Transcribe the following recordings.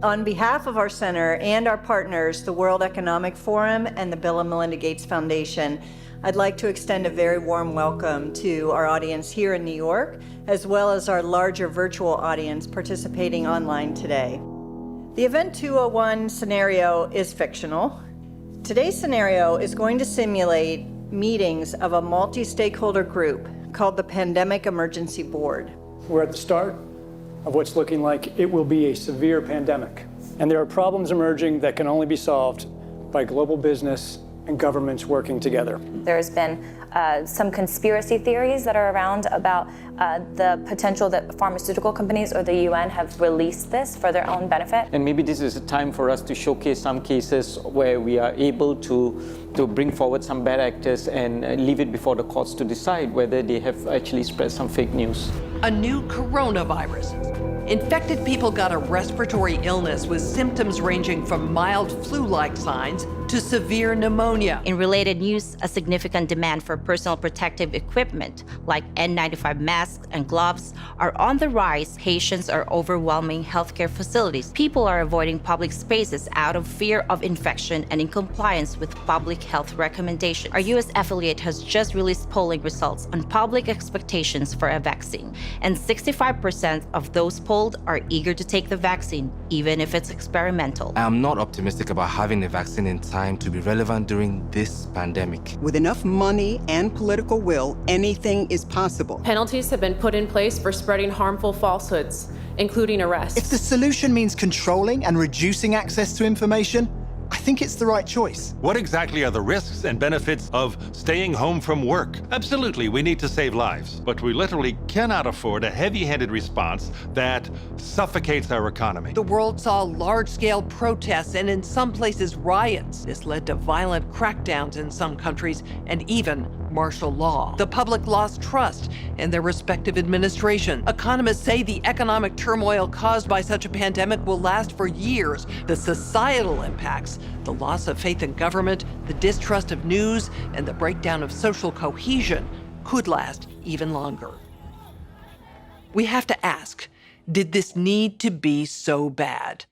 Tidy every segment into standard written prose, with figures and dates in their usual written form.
On behalf of our center and our partners, the World Economic Forum and the Bill & Melinda Gates Foundation, I'd like to extend a very warm welcome to our audience here in New York, as well as our larger virtual audience participating online today. The Event 201 scenario is fictional. Today's scenario is going to simulate meetings of a multi-stakeholder group called the Pandemic Emergency Board. We're at the start of what's looking like it will be a severe pandemic. And there are problems emerging that can only be solved by global business and governments working together. There's been some conspiracy theories that are around about the potential that pharmaceutical companies or the UN have released this for their own benefit. And maybe this is a time for us to showcase some cases where we are able to bring forward some bad actors and leave it before the courts to decide whether they have actually spread some fake news. A new coronavirus. Infected people got a respiratory illness with symptoms ranging from mild flu-like signs to severe pneumonia. In related news, a significant demand for personal protective equipment like N95 masks and gloves are on the rise. Patients are overwhelming healthcare facilities. People are avoiding public spaces out of fear of infection and in compliance with public health recommendations. Our U.S. affiliate has just released polling results on public expectations for a vaccine, and 65% of those polled are eager to take the vaccine, even if it's experimental. I'm not optimistic about having a vaccine in time to be relevant during this pandemic. With enough money and political will, anything is possible. Penalties have been put in place for spreading harmful falsehoods, including arrests. If the solution means controlling and reducing access to information, I think it's the right choice. What exactly are the risks and benefits of staying home from work? Absolutely, we need to save lives, but we literally cannot afford a heavy-handed response that suffocates our economy. The world saw large-scale protests and in some places riots. This led to violent crackdowns in some countries and even martial law. The public lost trust in their respective administration. Economists say the economic turmoil caused by such a pandemic will last for years. The societal impacts, the loss of faith in government, the distrust of news, and the breakdown of social cohesion could last even longer. We have to ask, did this need to be so bad?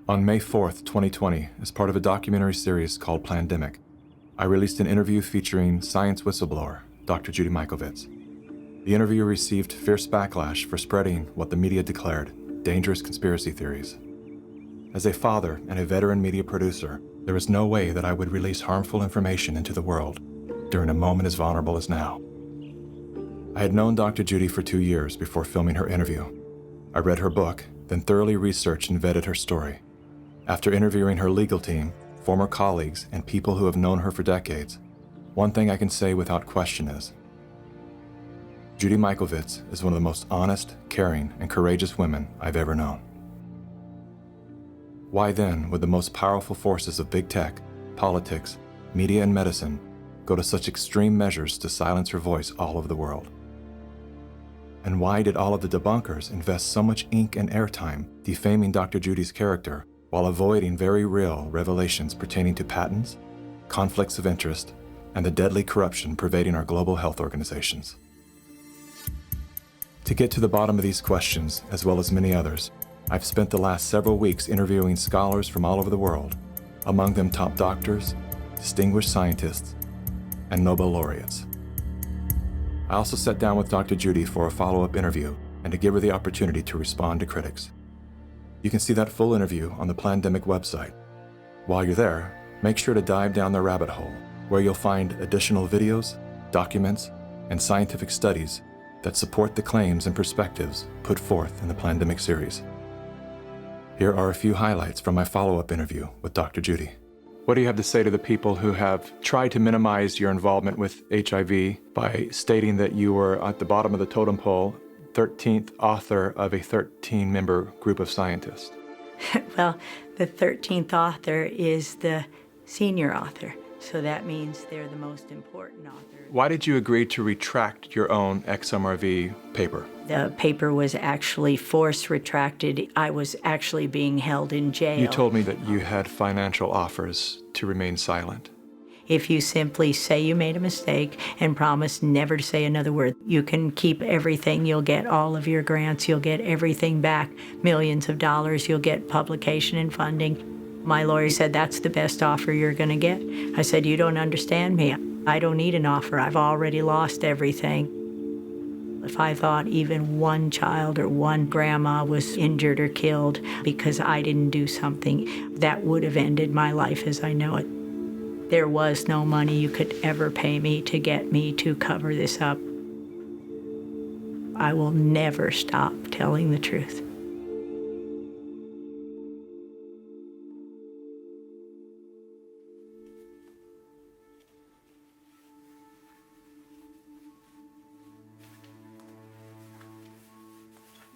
On May 4th, 2020, as part of a documentary series called Plandemic, I released an interview featuring science whistleblower, Dr. Judy Mikovits. The interview received fierce backlash for spreading what the media declared dangerous conspiracy theories. As a father and a veteran media producer, there was no way that I would release harmful information into the world during a moment as vulnerable as now. I had known Dr. Judy for 2 years before filming her interview. I read her book, then thoroughly researched and vetted her story. After interviewing her legal team, former colleagues, and people who have known her for decades, one thing I can say without question is, Judy Mikovits is one of the most honest, caring, and courageous women I've ever known. Why then would the most powerful forces of big tech, politics, media, and medicine go to such extreme measures to silence her voice all over the world? And why did all of the debunkers invest so much ink and airtime defaming Dr. Judy's character while avoiding very real revelations pertaining to patents, conflicts of interest, and the deadly corruption pervading our global health organizations? To get to the bottom of these questions, as well as many others, I've spent the last several weeks interviewing scholars from all over the world, among them top doctors, distinguished scientists, and Nobel laureates. I also sat down with Dr. Judy for a follow-up interview and to give her the opportunity to respond to critics. You can see that full interview on the Plandemic website. While you're there, make sure to dive down the rabbit hole, where you'll find additional videos, documents, and scientific studies that support the claims and perspectives put forth in the Plandemic series. Here are a few highlights from my follow-up interview with Dr. Judy. What do you have to say to the people who have tried to minimize your involvement with HIV by stating that you were at the bottom of the totem pole, 13th author of a 13-member group of scientists? Well, the 13th author is the senior author. So that means they're the most important author. Why did you agree to retract your own XMRV paper? The paper was actually force retracted. I was actually being held in jail. You told me that you had financial offers to remain silent. If you simply say you made a mistake and promise never to say another word, you can keep everything. You'll get all of your grants. You'll get everything back, millions of dollars. You'll get publication and funding. My lawyer said, that's the best offer you're going to get. I said, you don't understand me. I don't need an offer. I've already lost everything. If I thought even one child or one grandma was injured or killed because I didn't do something, that would have ended my life as I know it. There was no money you could ever pay me to get me to cover this up. I will never stop telling the truth.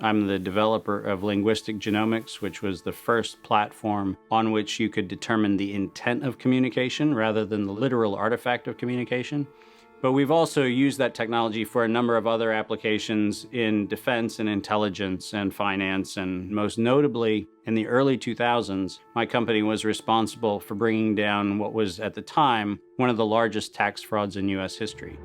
I'm the developer of Linguistic Genomics, which was the first platform on which you could determine the intent of communication rather than the literal artifact of communication. But we've also used that technology for a number of other applications in defense and intelligence and finance, and most notably, in the early 2000s, my company was responsible for bringing down what was, at the time, one of the largest tax frauds in U.S. history.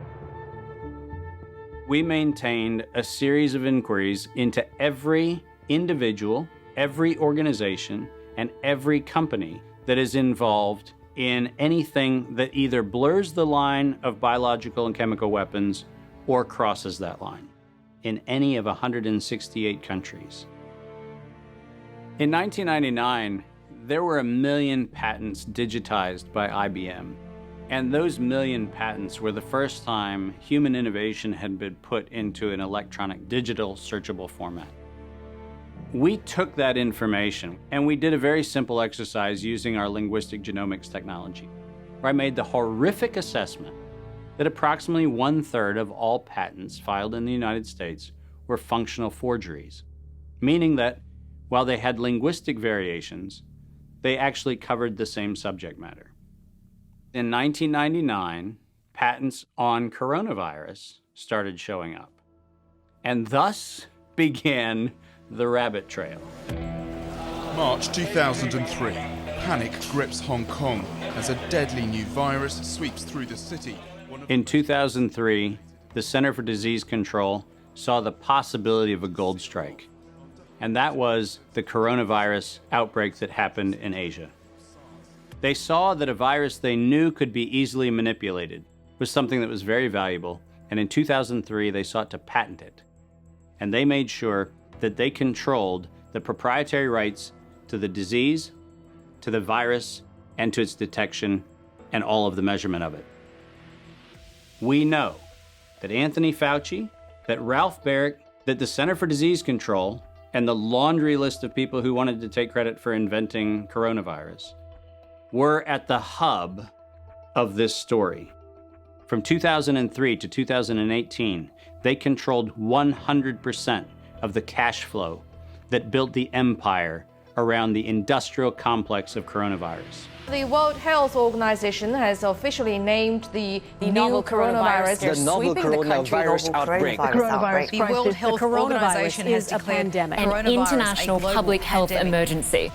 We maintained a series of inquiries into every individual, every organization, and every company that is involved in anything that either blurs the line of biological and chemical weapons or crosses that line in any of 168 countries. In 1999, there were 1 million patents digitized by IBM. And those 1 million patents were the first time human innovation had been put into an electronic digital searchable format. We took that information and we did a very simple exercise using our linguistic genomics technology, where I made the horrific assessment that approximately 1/3 of all patents filed in the United States were functional forgeries, meaning that while they had linguistic variations, they actually covered the same subject matter. In 1999, patents on coronavirus started showing up, and thus began the rabbit trail. March 2003, panic grips Hong Kong as a deadly new virus sweeps through the city. In 2003, the Center for Disease Control saw the possibility of a gold strike, and that was the coronavirus outbreak that happened in Asia. They saw that a virus they knew could be easily manipulated was something that was very valuable, and in 2003 they sought to patent it. And they made sure that they controlled the proprietary rights to the disease, to the virus, and to its detection, and all of the measurement of it. We know that Anthony Fauci, that Ralph Baric, that the Center for Disease Control, and the laundry list of people who wanted to take credit for inventing coronavirus were at the hub of this story. From 2003 to 2018, they controlled 100% of the cash flow that built the empire around the industrial complex of coronavirus. The World Health Organization has officially named the novel coronavirus the novel coronavirus outbreak. The World Health Organization has declared an international public health emergency.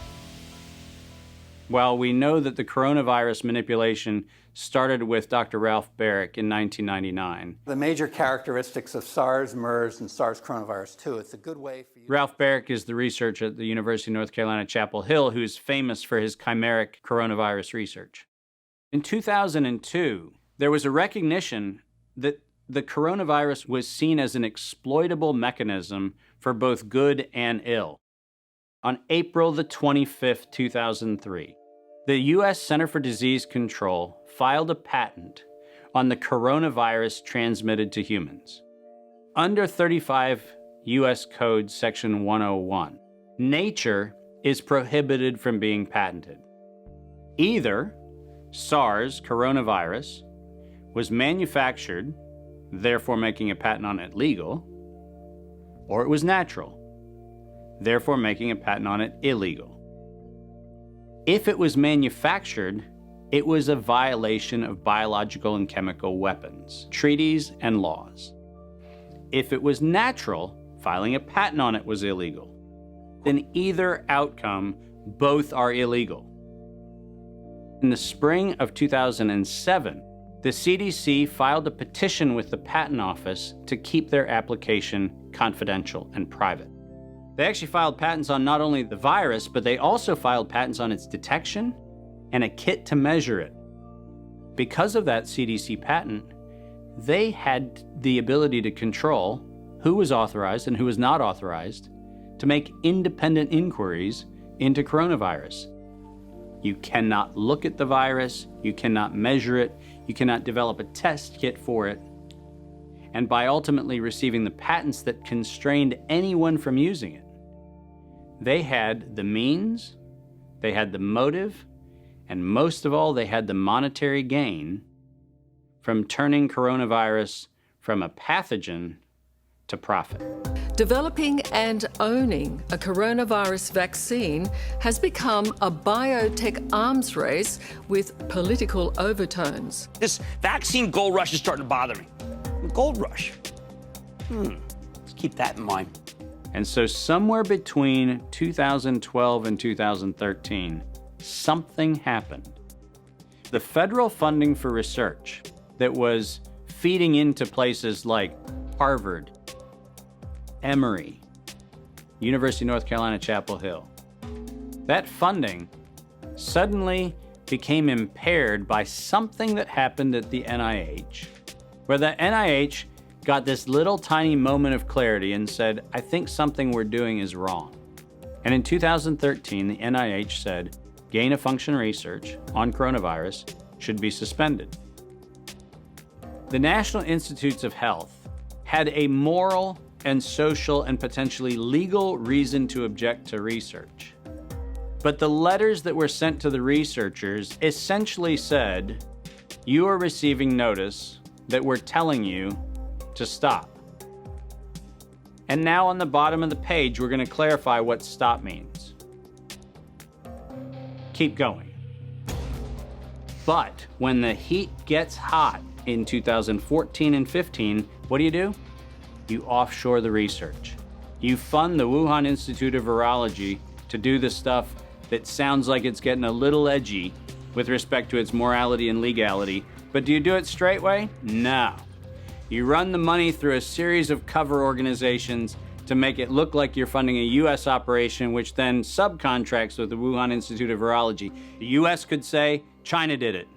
While we know that the coronavirus manipulation started with Dr. Ralph Baric in 1999. The major characteristics of SARS, MERS, and SARS coronavirus 2, it's a good way for you. Ralph Baric is the researcher at the University of North Carolina, Chapel Hill, who is famous for his chimeric coronavirus research. In 2002, there was a recognition that the coronavirus was seen as an exploitable mechanism for both good and ill. On April the 25th, 2003, the U.S. Center for Disease Control filed a patent on the coronavirus transmitted to humans. Under 35 U.S. Code Section 101, nature is prohibited from being patented. Either SARS coronavirus was manufactured, therefore making a patent on it legal, or it was natural, therefore making a patent on it illegal. If it was manufactured, it was a violation of biological and chemical weapons, treaties, and laws. If it was natural, filing a patent on it was illegal. In either outcome, both are illegal. In the spring of 2007, the CDC filed a petition with the Patent Office to keep their application confidential and private. They actually filed patents on not only the virus, but they also filed patents on its detection and a kit to measure it. Because of that CDC patent, they had the ability to control who was authorized and who was not authorized to make independent inquiries into coronavirus. You cannot look at the virus, you cannot measure it, you cannot develop a test kit for it. And by ultimately receiving the patents that constrained anyone from using it, they had the means, they had the motive, and most of all, they had the monetary gain from turning coronavirus from a pathogen to profit. Developing and owning a coronavirus vaccine has become a biotech arms race with political overtones. This vaccine gold rush is starting to bother me. Gold rush. Let's keep that in mind. And so somewhere between 2012 and 2013, something happened. The federal funding for research that was feeding into places like Harvard, Emory, University of North Carolina, Chapel Hill, that funding suddenly became impaired by something that happened at the NIH, where the NIH got this little tiny moment of clarity and said, I think something we're doing is wrong. And in 2013, the NIH said, gain-of-function research on coronavirus should be suspended. The National Institutes of Health had a moral and social and potentially legal reason to object to research. But the letters that were sent to the researchers essentially said, you are receiving notice that we're telling you to stop. And now on the bottom of the page, we're going to clarify what stop means. Keep going. But when the heat gets hot in 2014 and 15, what do? You offshore the research. You fund the Wuhan Institute of Virology to do the stuff that sounds like it's getting a little edgy with respect to its morality and legality. But do you do it straight way? No. You run the money through a series of cover organizations to make it look like you're funding a U.S. operation, which then subcontracts with the Wuhan Institute of Virology. The U.S. could say, China did it.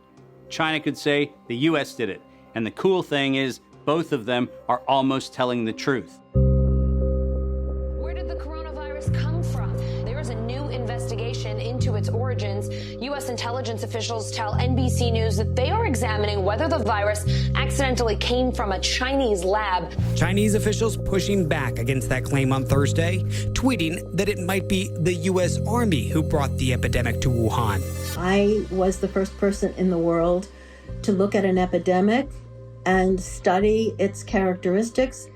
China could say, the U.S. did it. And the cool thing is, both of them are almost telling the truth. Where did the coronavirus come from? There is a new investigation into its origins. U.S. intelligence officials tell NBC News that they are examining whether the virus accidentally came from a Chinese lab. Chinese officials pushing back against that claim on Thursday, tweeting that it might be the U.S. Army who brought the epidemic to Wuhan. I was the first person in the world to look at an epidemic and study its characteristics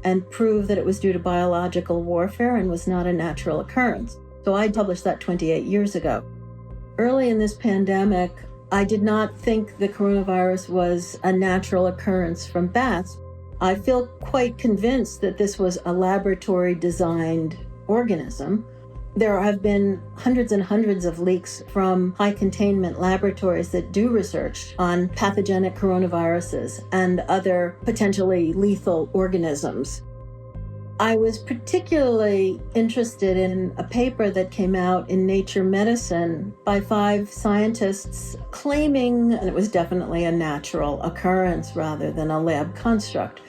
and prove that it was due to biological warfare and was not a natural occurrence. So I published that 28 years ago. Early in this pandemic, I did not think the coronavirus was a natural occurrence from bats. I feel quite convinced that this was a laboratory-designed organism. There have been hundreds and hundreds of leaks from high-containment laboratories that do research on pathogenic coronaviruses and other potentially lethal organisms. I was particularly interested in a paper that came out in Nature Medicine by 5 scientists claiming it was definitely a natural occurrence rather than a lab construct.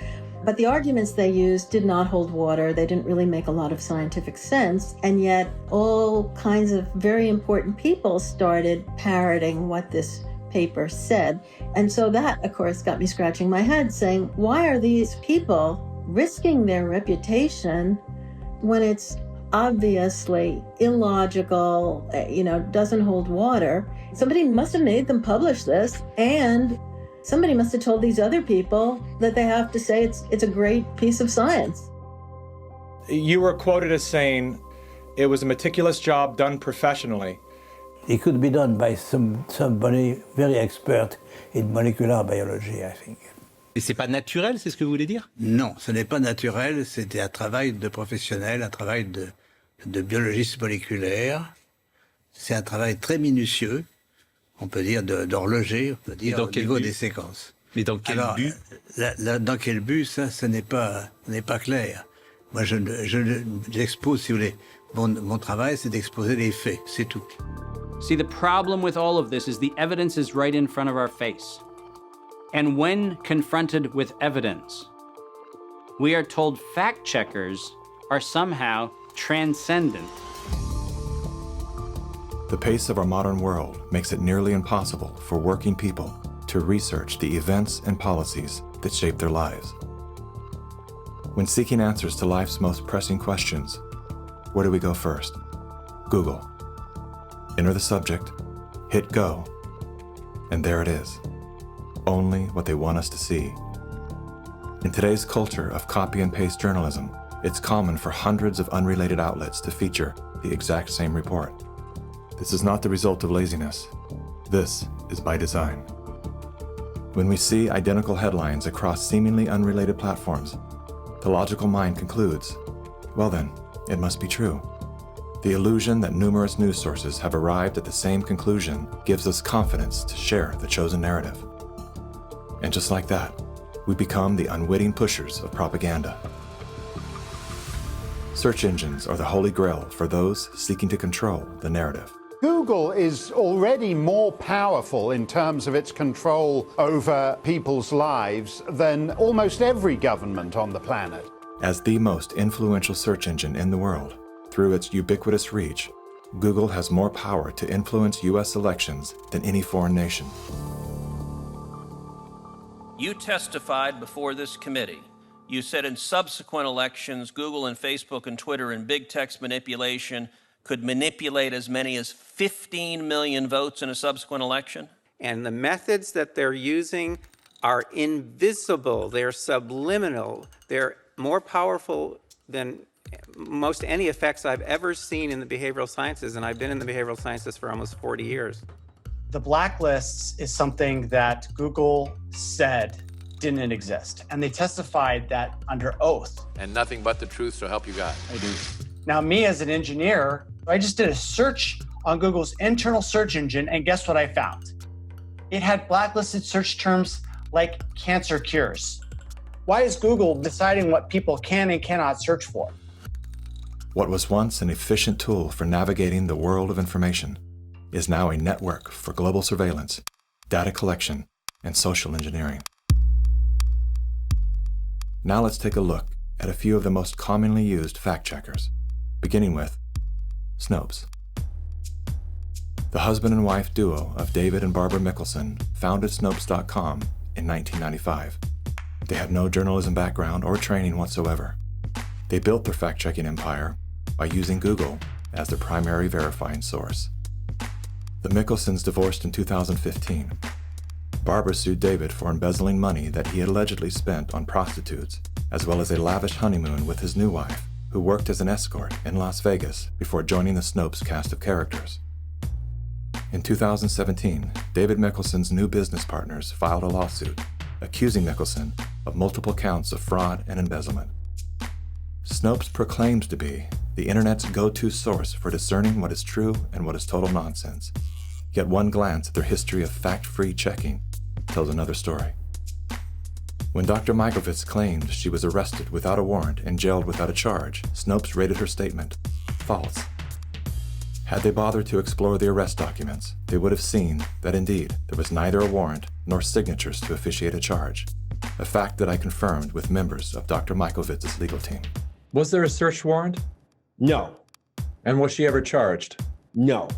But the arguments they used did not hold water. They didn't really make a lot of scientific sense. And yet all kinds of very important people started parroting what this paper said. And so that, of course, got me scratching my head saying, why are these people risking their reputation when it's obviously illogical, doesn't hold water? Somebody must have made them publish this, and somebody must have told these other people that they have to say it's a great piece of science. You were quoted as saying it was a meticulous job done professionally. It could be done by somebody very expert in molecular biology, I think. Et c'est pas naturel, c'est ce que vous voulez dire? Non, ce n'est pas naturel, c'était un travail de professionnel, un travail de biologiste moléculaire. C'est un travail très minutieux, on peut dire d'horloger, on peut dire au niveau des séquences. Mais dans quel but? Dans quel but, ça, ce n'est pas clair. Moi, j'expose, si vous voulez, mon travail, c'est d'exposer les faits, c'est tout. See, the problem with all of this is the evidence is right in front of our face. And when confronted with evidence, we are told fact checkers are somehow transcendent. The pace of our modern world makes it nearly impossible for working people to research the events and policies that shape their lives. When seeking answers to life's most pressing questions, where do we go first? Google. Enter the subject, hit go, and there it is. Only what they want us to see. In today's culture of copy and paste journalism, it's common for hundreds of unrelated outlets to feature the exact same report. This is not the result of laziness. This is by design. When we see identical headlines across seemingly unrelated platforms, the logical mind concludes, well then, it must be true. The illusion that numerous news sources have arrived at the same conclusion gives us confidence to share the chosen narrative. And just like that, we become the unwitting pushers of propaganda. Search engines are the holy grail for those seeking to control the narrative. Google is already more powerful in terms of its control over people's lives than almost every government on the planet. As the most influential search engine in the world, through its ubiquitous reach, Google has more power to influence U.S. elections than any foreign nation. You testified before this committee. You said in subsequent elections, Google and Facebook and Twitter and big text manipulation could manipulate as many as 15 million votes in a subsequent election? And the methods that they're using are invisible, they're subliminal, they're more powerful than most any effects I've ever seen in the behavioral sciences, and I've been in the behavioral sciences for almost 40 years. The blacklists is something that Google said didn't exist, and they testified that under oath. And nothing but the truth, so help you God. I do. Now, me as an engineer, I just did a search on Google's internal search engine, and guess what I found? It had blacklisted search terms like cancer cures. Why is Google deciding what people can and cannot search for? What was once an efficient tool for navigating the world of information is now a network for global surveillance, data collection, and social engineering. Now let's take a look at a few of the most commonly used fact checkers, beginning with Snopes. The husband and wife duo of David and Barbara Mickelson founded Snopes.com in 1995. They had no journalism background or training whatsoever. They built their fact-checking empire by using Google as their primary verifying source. The Mickelsons divorced in 2015. Barbara sued David for embezzling money that he allegedly spent on prostitutes, as well as a lavish honeymoon with his new wife, who worked as an escort in Las Vegas before joining the Snopes cast of characters. In 2017, David Mickelson's new business partners filed a lawsuit accusing Mickelson of multiple counts of fraud and embezzlement. Snopes proclaims to be the internet's go-to source for discerning what is true and what is total nonsense. Yet one glance at their history of fact-free checking tells another story. When Dr. Mikovits claimed she was arrested without a warrant and jailed without a charge, Snopes rated her statement false. Had they bothered to explore the arrest documents, they would have seen that indeed there was neither a warrant nor signatures to officiate a charge, a fact that I confirmed with members of Dr. Mikovits' legal team. Was there a search warrant? No. And was she ever charged? No.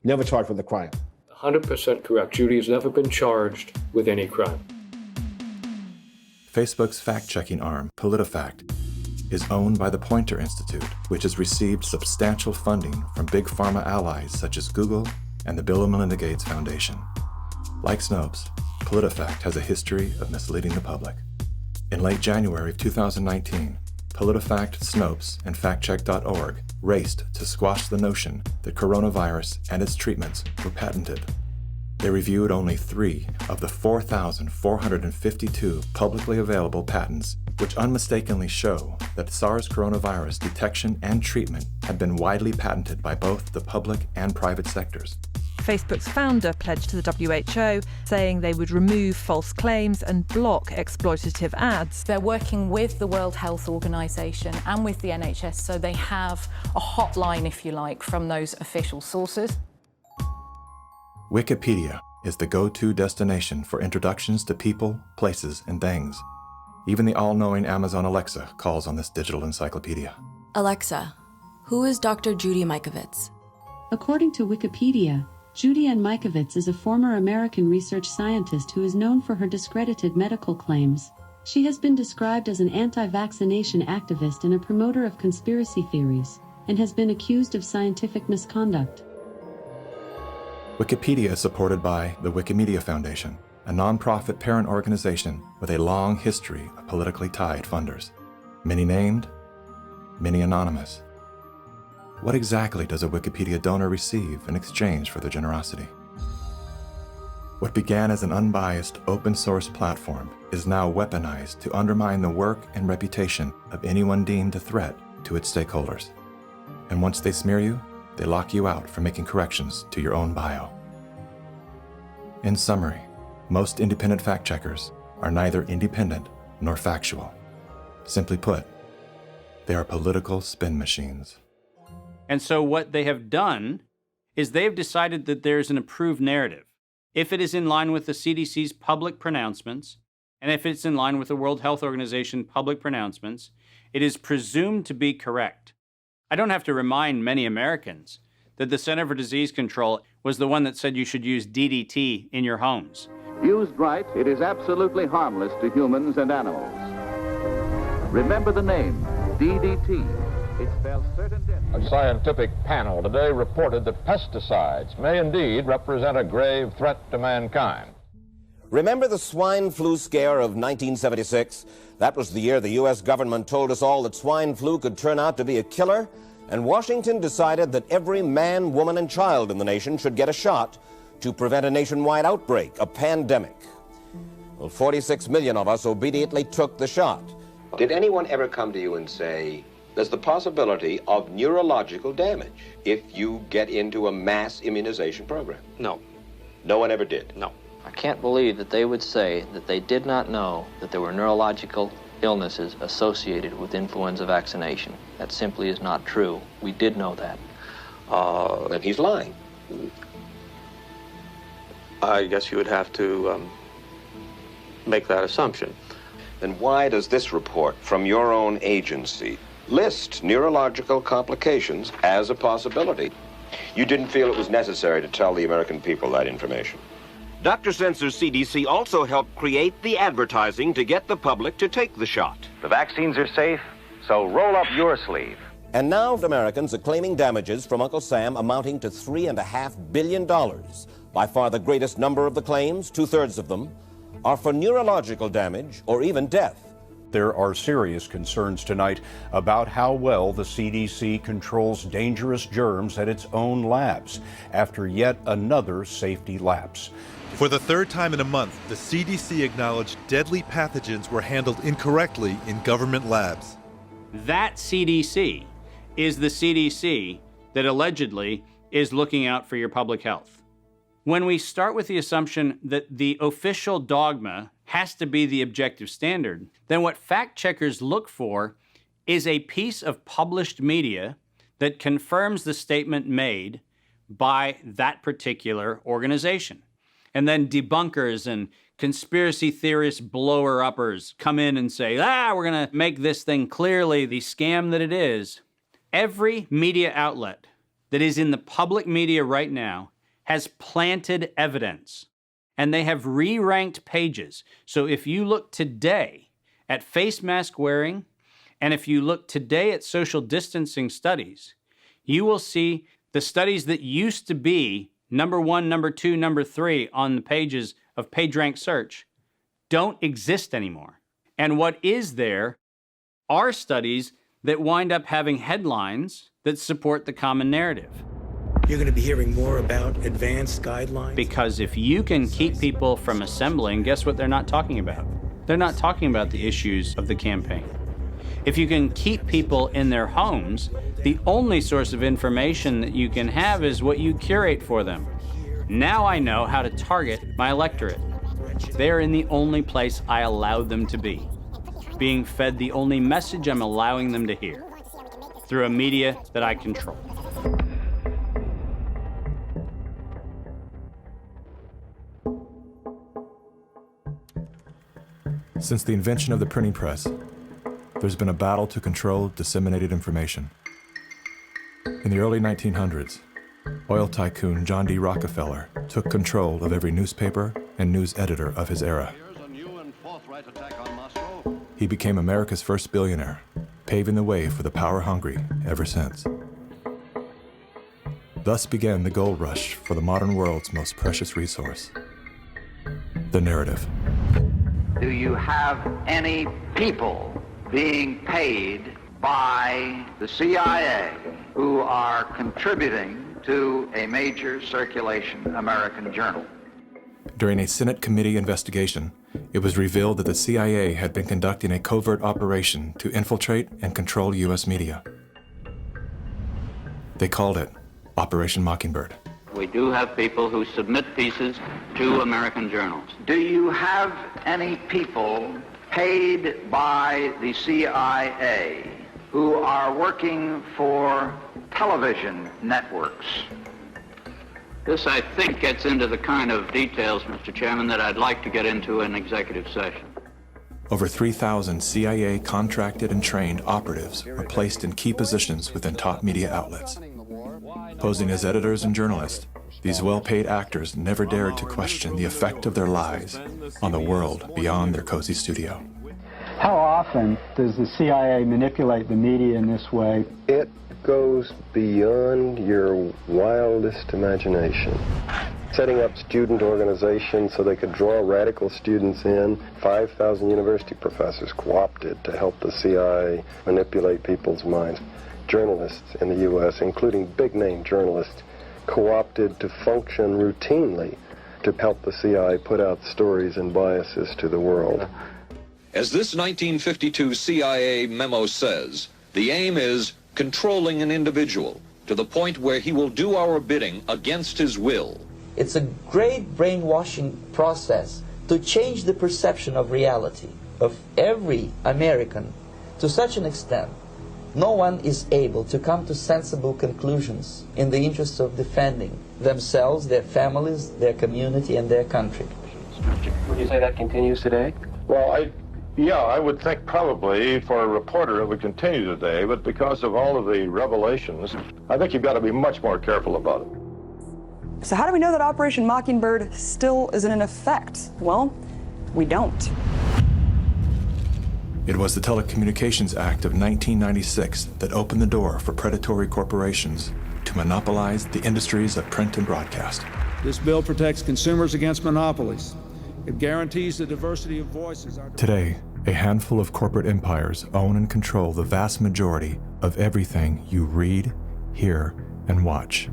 Never charged with a crime. 100% correct. Judy has never been charged with any crime. Facebook's fact-checking arm, PolitiFact, is owned by the Poynter Institute, which has received substantial funding from big pharma allies such as Google and the Bill and Melinda Gates Foundation. Like Snopes, PolitiFact has a history of misleading the public. In late January of 2019, PolitiFact, Snopes, and FactCheck.org raced to squash the notion that coronavirus and its treatments were patented. They reviewed only 3 of the 4,452 publicly available patents, which unmistakably show that SARS coronavirus detection and treatment have been widely patented by both the public and private sectors. Facebook's founder pledged to the WHO, saying they would remove false claims and block exploitative ads. They're working with the World Health Organization and with the NHS, so they have a hotline, if you like, from those official sources. Wikipedia is the go-to destination for introductions to people, places, and things. Even the all-knowing Amazon Alexa calls on this digital encyclopedia. Alexa, who is Dr. Judy Mikovits? According to Wikipedia, Judy Ann Mikovits is a former American research scientist who is known for her discredited medical claims. She has been described as an anti-vaccination activist and a promoter of conspiracy theories, and has been accused of scientific misconduct. Wikipedia is supported by the Wikimedia Foundation, a nonprofit parent organization with a long history of politically tied funders. Many named, many anonymous. What exactly does a Wikipedia donor receive in exchange for their generosity? What began as an unbiased open source platform is now weaponized to undermine the work and reputation of anyone deemed a threat to its stakeholders. And once they smear you, they lock you out from making corrections to your own bio. In summary, most independent fact-checkers are neither independent nor factual. Simply put, they are political spin machines. And so what they have done is they've decided that there's an approved narrative. If it is in line with the CDC's public pronouncements, and if it's in line with the World Health Organization public pronouncements, it is presumed to be correct. I don't have to remind many Americans that the Center for Disease Control was the one that said you should use DDT in your homes. Used right, it is absolutely harmless to humans and animals. Remember the name, DDT. It spells certain death. A scientific panel today reported that pesticides may indeed represent a grave threat to mankind. Remember the swine flu scare of 1976? That was the year the U.S. government told us all that swine flu could turn out to be a killer, and Washington decided that every man, woman, and child in the nation should get a shot to prevent a nationwide outbreak, a pandemic. Well, 46 million of us obediently took the shot. Did anyone ever come to you and say, there's the possibility of neurological damage if you get into a mass immunization program? No. No one ever did? No. I can't believe that they would say that they did not know that there were neurological illnesses associated with influenza vaccination. That simply is not true. We did know that. Then he's lying. I guess you would have to make that assumption. Then why does this report from your own agency list neurological complications as a possibility? You didn't feel it was necessary to tell the American people that information. Dr. Sensor's CDC also helped create the advertising to get the public to take the shot. The vaccines are safe, so roll up your sleeve. And now Americans are claiming damages from Uncle Sam amounting to $3.5 billion. By far the greatest number of the claims, 2/3 of them, are for neurological damage or even death. There are serious concerns tonight about how well the CDC controls dangerous germs at its own labs after yet another safety lapse. For the third time in a month, the CDC acknowledged deadly pathogens were handled incorrectly in government labs. That CDC is the CDC that allegedly is looking out for your public health. When we start with the assumption that the official dogma has to be the objective standard, then what fact checkers look for is a piece of published media that confirms the statement made by that particular organization. And then debunkers and conspiracy theorist blower-uppers come in and say, we're going to make this thing clearly the scam that it is. Every media outlet that is in the public media right now has planted evidence, and they have re-ranked pages. So if you look today at face mask wearing, and if you look today at social distancing studies, you will see the studies that used to be number 1, number 2, number 3 on the pages of PageRank search don't exist anymore. And what is there are studies that wind up having headlines that support the common narrative. You're going to be hearing more about advanced guidelines. Because if you can keep people from assembling, guess what they're not talking about? They're not talking about the issues of the campaign. If you can keep people in their homes, the only source of information that you can have is what you curate for them. Now I know how to target my electorate. They're in the only place I allowed them to be, being fed the only message I'm allowing them to hear, through a media that I control. Since the invention of the printing press, there's been a battle to control disseminated information. In the early 1900s, oil tycoon John D. Rockefeller took control of every newspaper and news editor of his era. He became America's first billionaire, paving the way for the power-hungry ever since. Thus began the gold rush for the modern world's most precious resource, the narrative. Do you have any people being paid by the CIA who are contributing to a major circulation American journal? During a Senate committee investigation, it was revealed that the CIA had been conducting a covert operation to infiltrate and control U.S. media. They called it Operation Mockingbird. We do have people who submit pieces to American journals. Do you have any people paid by the CIA who are working for television networks? This, I think, gets into the kind of details, Mr. Chairman, that I'd like to get into in executive session. Over 3,000 CIA contracted and trained operatives were placed in key positions within top media outlets. Posing as editors and journalists, these well-paid actors never dared to question the effect of their lies on the world beyond their cozy studio. How often does the CIA manipulate the media in this way? It goes beyond your wildest imagination. Setting up student organizations so they could draw radical students in. 5,000 university professors co-opted to help the CIA manipulate people's minds. Journalists in the U.S., including big-name journalists, co-opted to function routinely to help the CIA put out stories and biases to the world. As this 1952 CIA memo says, the aim is controlling an individual to the point where he will do our bidding against his will. It's a great brainwashing process to change the perception of reality of every American to such an extent no one is able to come to sensible conclusions in the interests of defending themselves, their families, their community, and their country. Would you say that continues today? Well, I would think probably for a reporter it would continue today, but because of all of the revelations, I think you've got to be much more careful about it. So how do we know that Operation Mockingbird still isn't in effect? Well, we don't. It was the Telecommunications Act of 1996 that opened the door for predatory corporations to monopolize the industries of print and broadcast. This bill protects consumers against monopolies. It guarantees the diversity of voices. Today, a handful of corporate empires own and control the vast majority of everything you read, hear, and watch.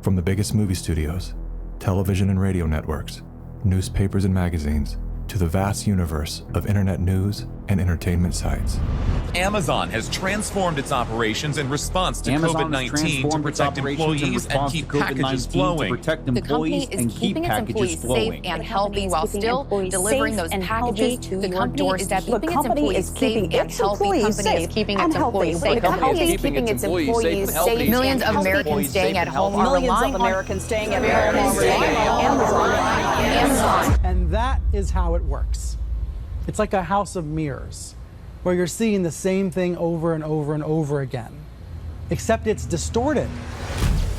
From the biggest movie studios, television and radio networks, newspapers and magazines, to the vast universe of internet news and entertainment sites. Amazon has transformed its operations in response to COVID-19 to protect employees and keep packages flowing. The company is keeping its employees safe and healthy while still delivering those packages to your doorstep. The company is keeping its employees healthy. The company is keeping its employees safe. The company is keeping its employees safe. Millions of Americans staying at home are relying on Amazon. And that is how it works. It's like a house of mirrors, where you're seeing the same thing over and over and over again, except it's distorted.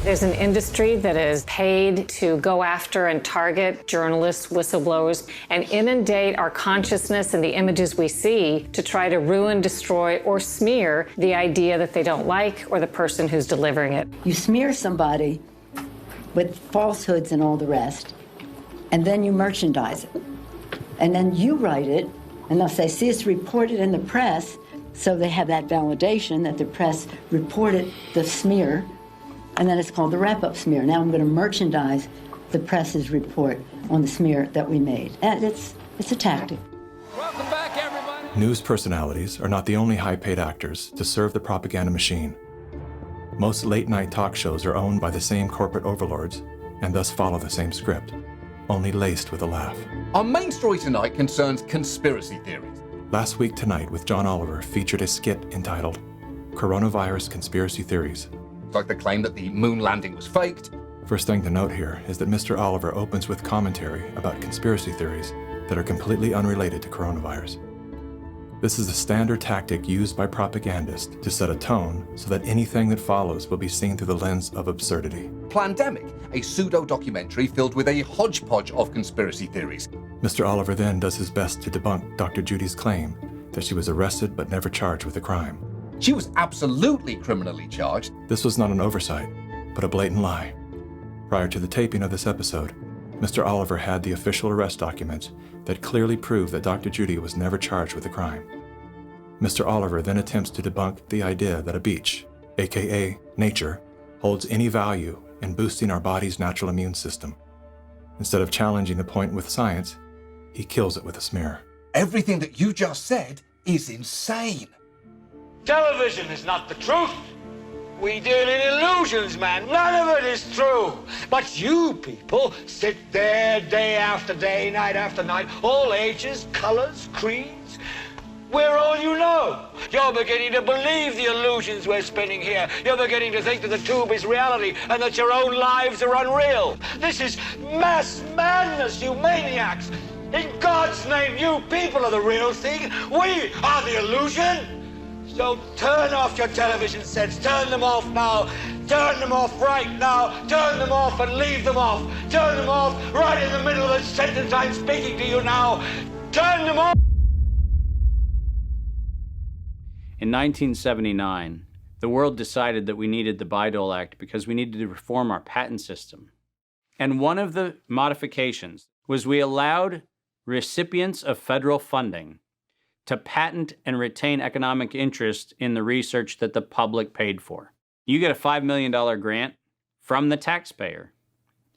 There's an industry that is paid to go after and target journalists, whistleblowers, and inundate our consciousness and the images we see to try to ruin, destroy, or smear the idea that they don't like or the person who's delivering it. You smear somebody with falsehoods and all the rest, and then you merchandise it. And then you write it, and they'll say, see, it's reported in the press So they have that validation that the press reported the smear, and then it's called the wrap-up smear. Now I'm going to merchandise the press's report on the smear that we made. And it's a tactic. Welcome back, everybody. News personalities are not the only high-paid actors to serve the propaganda machine. Most late-night talk shows are owned by the same corporate overlords and thus follow the same script, only laced with a laugh. Our main story tonight concerns conspiracy theories. Last Week Tonight with John Oliver featured a skit entitled Coronavirus Conspiracy Theories. Like the claim that the moon landing was faked. First thing to note here is that Mr. Oliver opens with commentary about conspiracy theories that are completely unrelated to coronavirus. This is the standard tactic used by propagandists to set a tone so that anything that follows will be seen through the lens of absurdity. Plandemic, a pseudo-documentary filled with a hodgepodge of conspiracy theories. Mr. Oliver then does his best to debunk Dr. Judy's claim that she was arrested but never charged with a crime. She was absolutely criminally charged. This was not an oversight, but a blatant lie. Prior to the taping of this episode, Mr. Oliver had the official arrest documents that clearly prove that Dr. Judy was never charged with a crime. Mr. Oliver then attempts to debunk the idea that a beach, aka nature, holds any value in boosting our body's natural immune system. Instead of challenging the point with science, he kills it with a smear. Everything that you just said is insane. Television is not the truth. We deal in illusions, man. None of it is true. But you people sit there day after day, night after night, all ages, colors, creeds. We're all you know. You're beginning to believe the illusions we're spinning here. You're beginning to think that the tube is reality and that your own lives are unreal. This is mass madness, you maniacs. In God's name, you people are the real thing. We are the illusion. So turn off your television sets. Turn them off now. Turn them off right now. Turn them off and leave them off. Turn them off right in the middle of the sentence I'm speaking to you now. Turn them off. In 1979, the world decided that we needed the Bayh-Dole Act because we needed to reform our patent system. And one of the modifications was we allowed recipients of federal funding to patent and retain economic interest in the research that the public paid for. You get a $5 million grant from the taxpayer,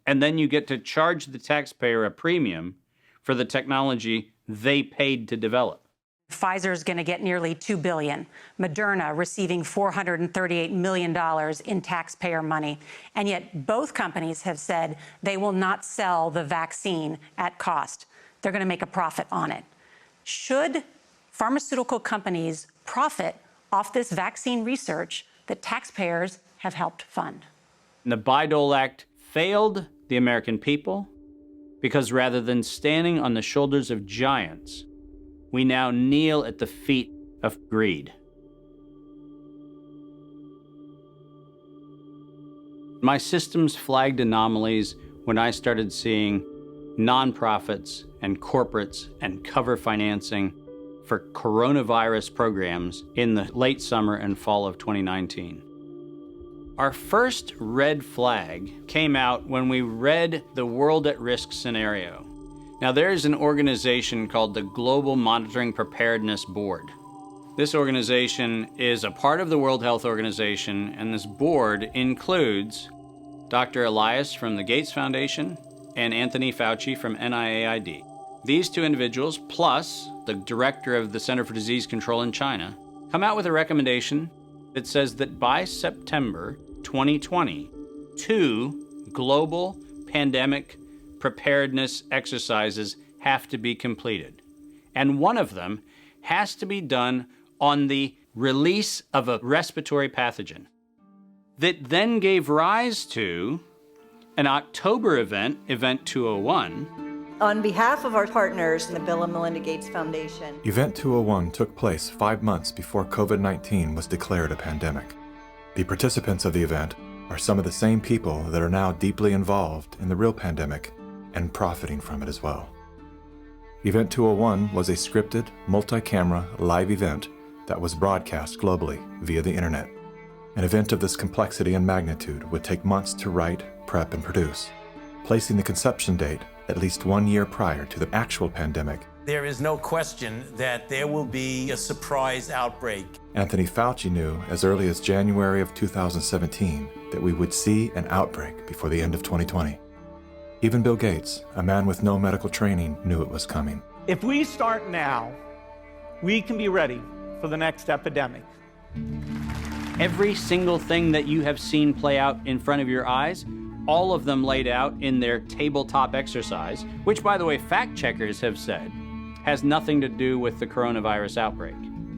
and then you get to charge the taxpayer a premium for the technology they paid to develop. Pfizer is going to get nearly $2 billion. Moderna receiving $438 million in taxpayer money. And yet both companies have said they will not sell the vaccine at cost. They're going to make a profit on it. Should pharmaceutical companies profit off this vaccine research that taxpayers have helped fund? And the Bayh-Dole Act failed the American people because rather than standing on the shoulders of giants, we now kneel at the feet of greed. My systems flagged anomalies when I started seeing nonprofits and corporates and cover financing for coronavirus programs in the late summer and fall of 2019. Our first red flag came out when we read the World at Risk scenario. Now, there's an organization called the Global Monitoring Preparedness Board. This organization is a part of the World Health Organization, and this board includes Dr. Elias from the Gates Foundation and Anthony Fauci from NIAID. These two individuals, plus the director of the Center for Disease Control in China, come out with a recommendation that says that by September 2020, 2 global pandemic preparedness exercises have to be completed. And one of them has to be done on the release of a respiratory pathogen that then gave rise to an October event, Event 201. On behalf of our partners in the Bill and Melinda Gates Foundation. Event 201 took place 5 months before COVID-19 was declared a pandemic. The participants of the event are some of the same people that are now deeply involved in the real pandemic and profiting from it as well. Event 201 was a scripted, multi-camera, live event that was broadcast globally via the internet. An event of this complexity and magnitude would take months to write, prep, and produce, placing the conception date at least 1 year prior to the actual pandemic. There is no question that there will be a surprise outbreak. Anthony Fauci knew as early as January of 2017 that we would see an outbreak before the end of 2020. Even Bill Gates, a man with no medical training, knew it was coming. If we start now, we can be ready for the next epidemic. Every single thing that you have seen play out in front of your eyes, all of them laid out in their tabletop exercise, which, by the way, fact checkers have said has nothing to do with the coronavirus outbreak.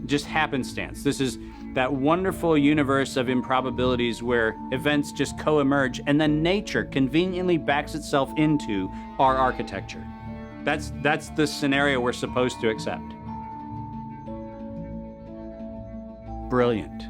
Just happenstance. This is that wonderful universe of improbabilities where events just co-emerge and then nature conveniently backs itself into our architecture. That's the scenario we're supposed to accept. Brilliant.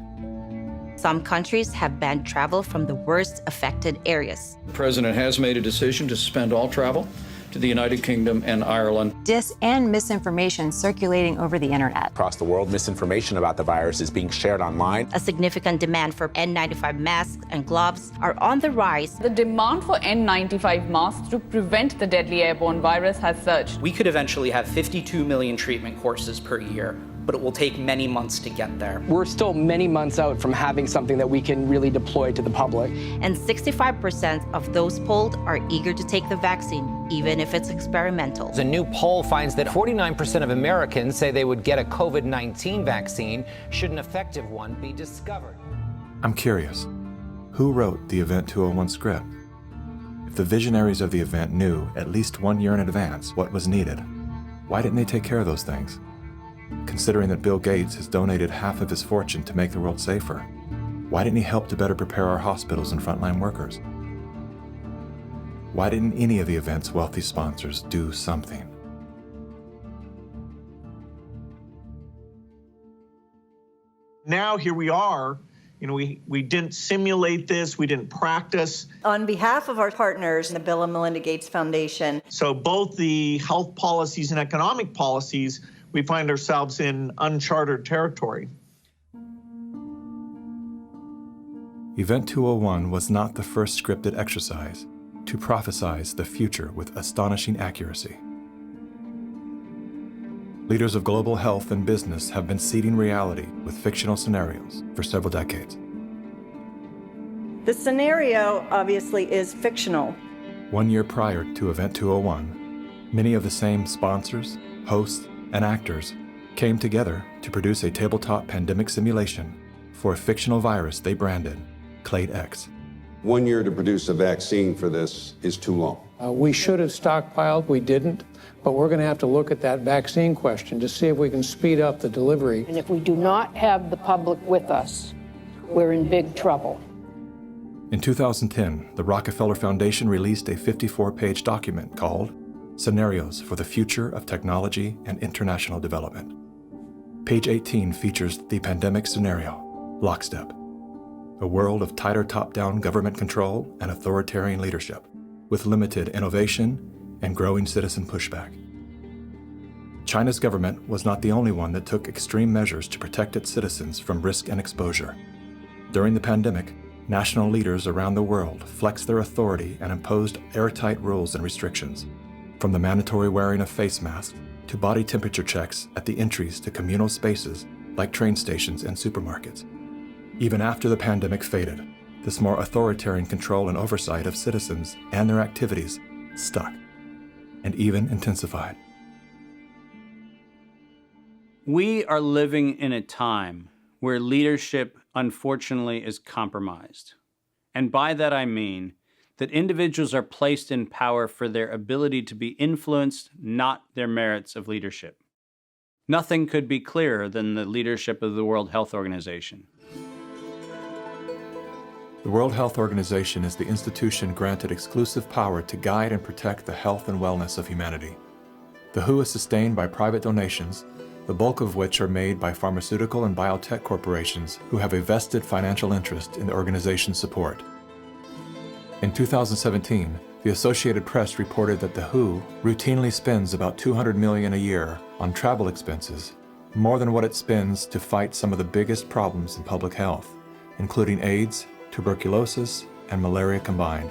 Some countries have banned travel from the worst affected areas. The president has made a decision to suspend all travel to the United Kingdom and Ireland. Dis and misinformation circulating over the internet. Across the world, misinformation about the virus is being shared online. A significant demand for N95 masks and gloves are on the rise. The demand for N95 masks to prevent the deadly airborne virus has surged. We could eventually have 52 million treatment courses per year, but it will take many months to get there. We're still many months out from having something that we can really deploy to the public. And 65% of those polled are eager to take the vaccine, even if it's experimental. A new poll finds that 49% of Americans say they would get a COVID-19 vaccine should an effective one be discovered. I'm curious, who wrote the Event 201 script? If the visionaries of the event knew at least 1 year in advance what was needed, why didn't they take care of those things? Considering that Bill Gates has donated half of his fortune to make the world safer, why didn't he help to better prepare our hospitals and frontline workers? Why didn't any of the event's wealthy sponsors do something? Now here we are. You know, we didn't simulate this, we didn't practice. On behalf of our partners in the Bill and Melinda Gates Foundation. So both the health policies and economic policies, we find ourselves in uncharted territory. Event 201 was not the first scripted exercise to prophesize the future with astonishing accuracy. Leaders of global health and business have been seeding reality with fictional scenarios for several decades. The scenario, obviously, is fictional. 1 year prior to Event 201, many of the same sponsors, hosts, and actors came together to produce a tabletop pandemic simulation for a fictional virus they branded Clade X. 1 year to produce a vaccine for this is too long. We should have stockpiled, we didn't, but we're going to have to look at that vaccine question to see if we can speed up the delivery. And if we do not have the public with us, we're in big trouble. In 2010, the Rockefeller Foundation released a 54-page document called Scenarios for the Future of Technology and International Development. Page 18 features the pandemic scenario, Lockstep, a world of tighter top-down government control and authoritarian leadership, with limited innovation and growing citizen pushback. China's government was not the only one that took extreme measures to protect its citizens from risk and exposure. During the pandemic, national leaders around the world flexed their authority and imposed airtight rules and restrictions, from the mandatory wearing of face masks to body temperature checks at the entries to communal spaces like train stations and supermarkets. Even after the pandemic faded, this more authoritarian control and oversight of citizens and their activities stuck and even intensified. We are living in a time where leadership, unfortunately, is compromised. And by that I mean that individuals are placed in power for their ability to be influenced, not their merits of leadership. Nothing could be clearer than the leadership of the World Health Organization. The World Health Organization is the institution granted exclusive power to guide and protect the health and wellness of humanity. The WHO is sustained by private donations, the bulk of which are made by pharmaceutical and biotech corporations who have a vested financial interest in the organization's support. In 2017, the Associated Press reported that the WHO routinely spends about $200 million a year on travel expenses, more than what it spends to fight some of the biggest problems in public health, including AIDS, tuberculosis, and malaria combined.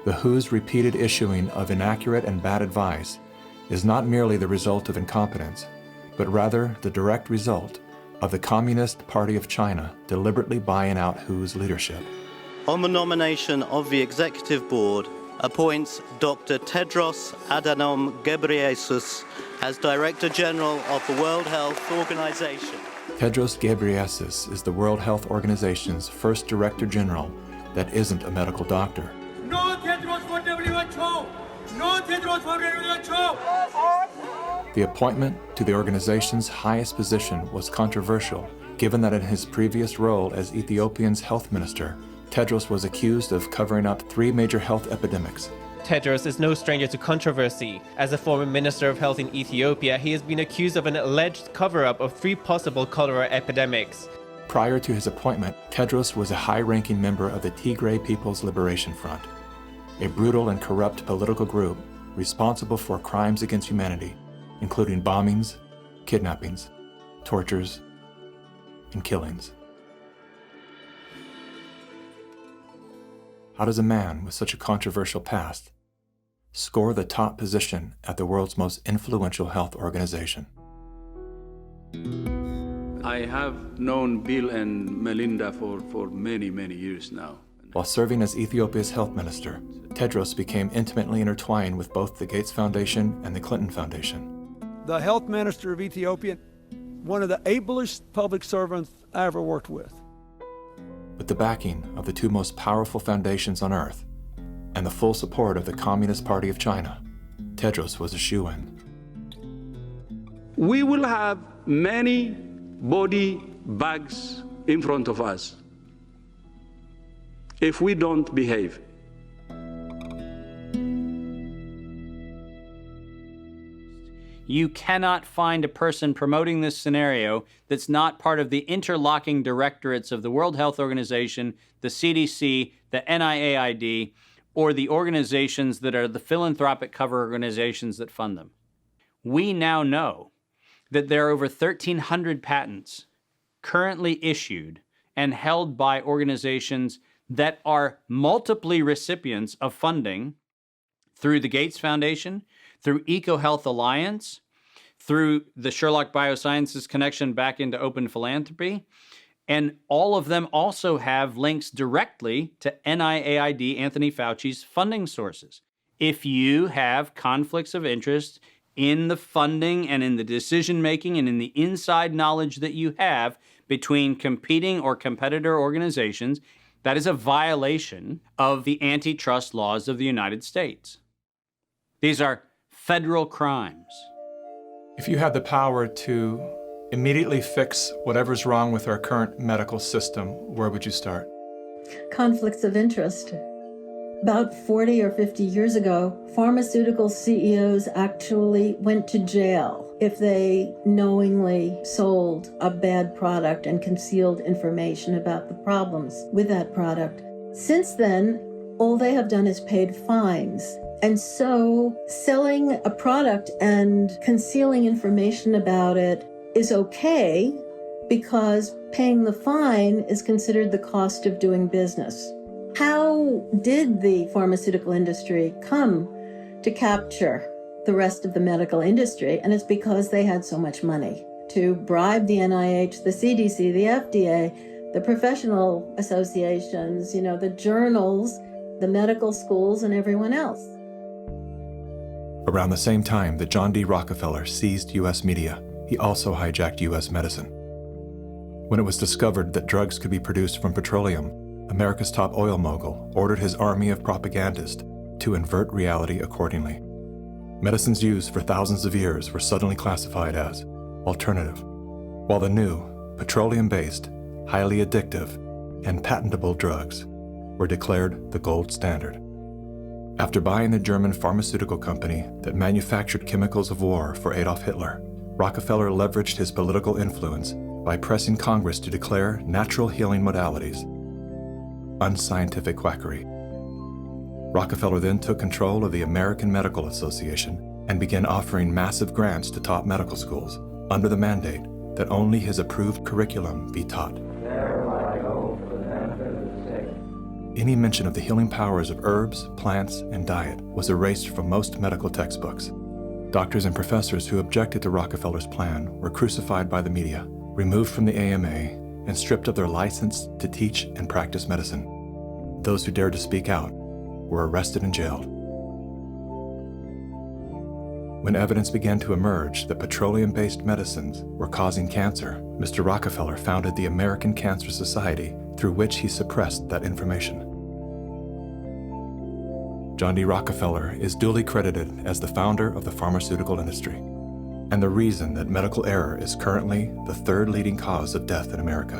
The WHO's repeated issuing of inaccurate and bad advice is not merely the result of incompetence, but rather the direct result of the Communist Party of China deliberately buying out WHO's leadership. On the nomination of the Executive Board, appoints Dr. Tedros Adhanom Ghebreyesus as Director General of the World Health Organization. Tedros Ghebreyesus is the World Health Organization's first Director General that isn't a medical doctor. No Tedros for WHO! No Tedros for WHO! The appointment to the organization's highest position was controversial, given that in his previous role as Ethiopia's health minister, Tedros was accused of covering up 3 major health epidemics. Tedros is no stranger to controversy. As a former Minister of Health in Ethiopia, he has been accused of an alleged cover-up of 3 possible cholera epidemics. Prior to his appointment, Tedros was a high-ranking member of the Tigray People's Liberation Front, a brutal and corrupt political group responsible for crimes against humanity, including bombings, kidnappings, tortures, and killings. How does a man with such a controversial past score the top position at the world's most influential health organization? I have known Bill and Melinda for many, many years now. While serving as Ethiopia's health minister, Tedros became intimately intertwined with both the Gates Foundation and the Clinton Foundation. The health minister of Ethiopia, one of the ablest public servants I ever worked with. With the backing of the 2 most powerful foundations on earth and the full support of the Communist Party of China, Tedros was a shoo-in. We will have many body bags in front of us if we don't behave. You cannot find a person promoting this scenario that's not part of the interlocking directorates of the World Health Organization, the CDC, the NIAID, or the organizations that are the philanthropic cover organizations that fund them. We now know that there are over 1,300 patents currently issued and held by organizations that are multiply recipients of funding through the Gates Foundation, through EcoHealth Alliance, through the Sherlock Biosciences connection back into open philanthropy, and all of them also have links directly to NIAID, Anthony Fauci's funding sources. If you have conflicts of interest in the funding and in the decision-making and in the inside knowledge that you have between competing or competitor organizations, that is a violation of the antitrust laws of the United States. These are federal crimes. If you had the power to immediately fix whatever's wrong with our current medical system, where would you start? Conflicts of interest. About 40 or 50 years ago, pharmaceutical CEOs actually went to jail if they knowingly sold a bad product and concealed information about the problems with that product. Since then, all they have done is paid fines. And so selling a product and concealing information about it is okay because paying the fine is considered the cost of doing business. How did the pharmaceutical industry come to capture the rest of the medical industry? And it's because they had so much money to bribe the NIH, the CDC, the FDA, the professional associations, the journals, the medical schools, and everyone else. Around the same time that John D. Rockefeller seized U.S. media, he also hijacked U.S. medicine. When it was discovered that drugs could be produced from petroleum, America's top oil mogul ordered his army of propagandists to invert reality accordingly. Medicines used for thousands of years were suddenly classified as alternative, while the new, petroleum-based, highly addictive, and patentable drugs were declared the gold standard. After buying the German pharmaceutical company that manufactured chemicals of war for Adolf Hitler, Rockefeller leveraged his political influence by pressing Congress to declare natural healing modalities unscientific quackery. Rockefeller then took control of the American Medical Association and began offering massive grants to top medical schools under the mandate that only his approved curriculum be taught. Any mention of the healing powers of herbs, plants, and diet was erased from most medical textbooks. Doctors and professors who objected to Rockefeller's plan were crucified by the media, removed from the AMA, and stripped of their license to teach and practice medicine. Those who dared to speak out were arrested and jailed. When evidence began to emerge that petroleum-based medicines were causing cancer, Mr. Rockefeller founded the American Cancer Society, through which he suppressed that information. John D. Rockefeller is duly credited as the founder of the pharmaceutical industry, and the reason that medical error is currently the third leading cause of death in America.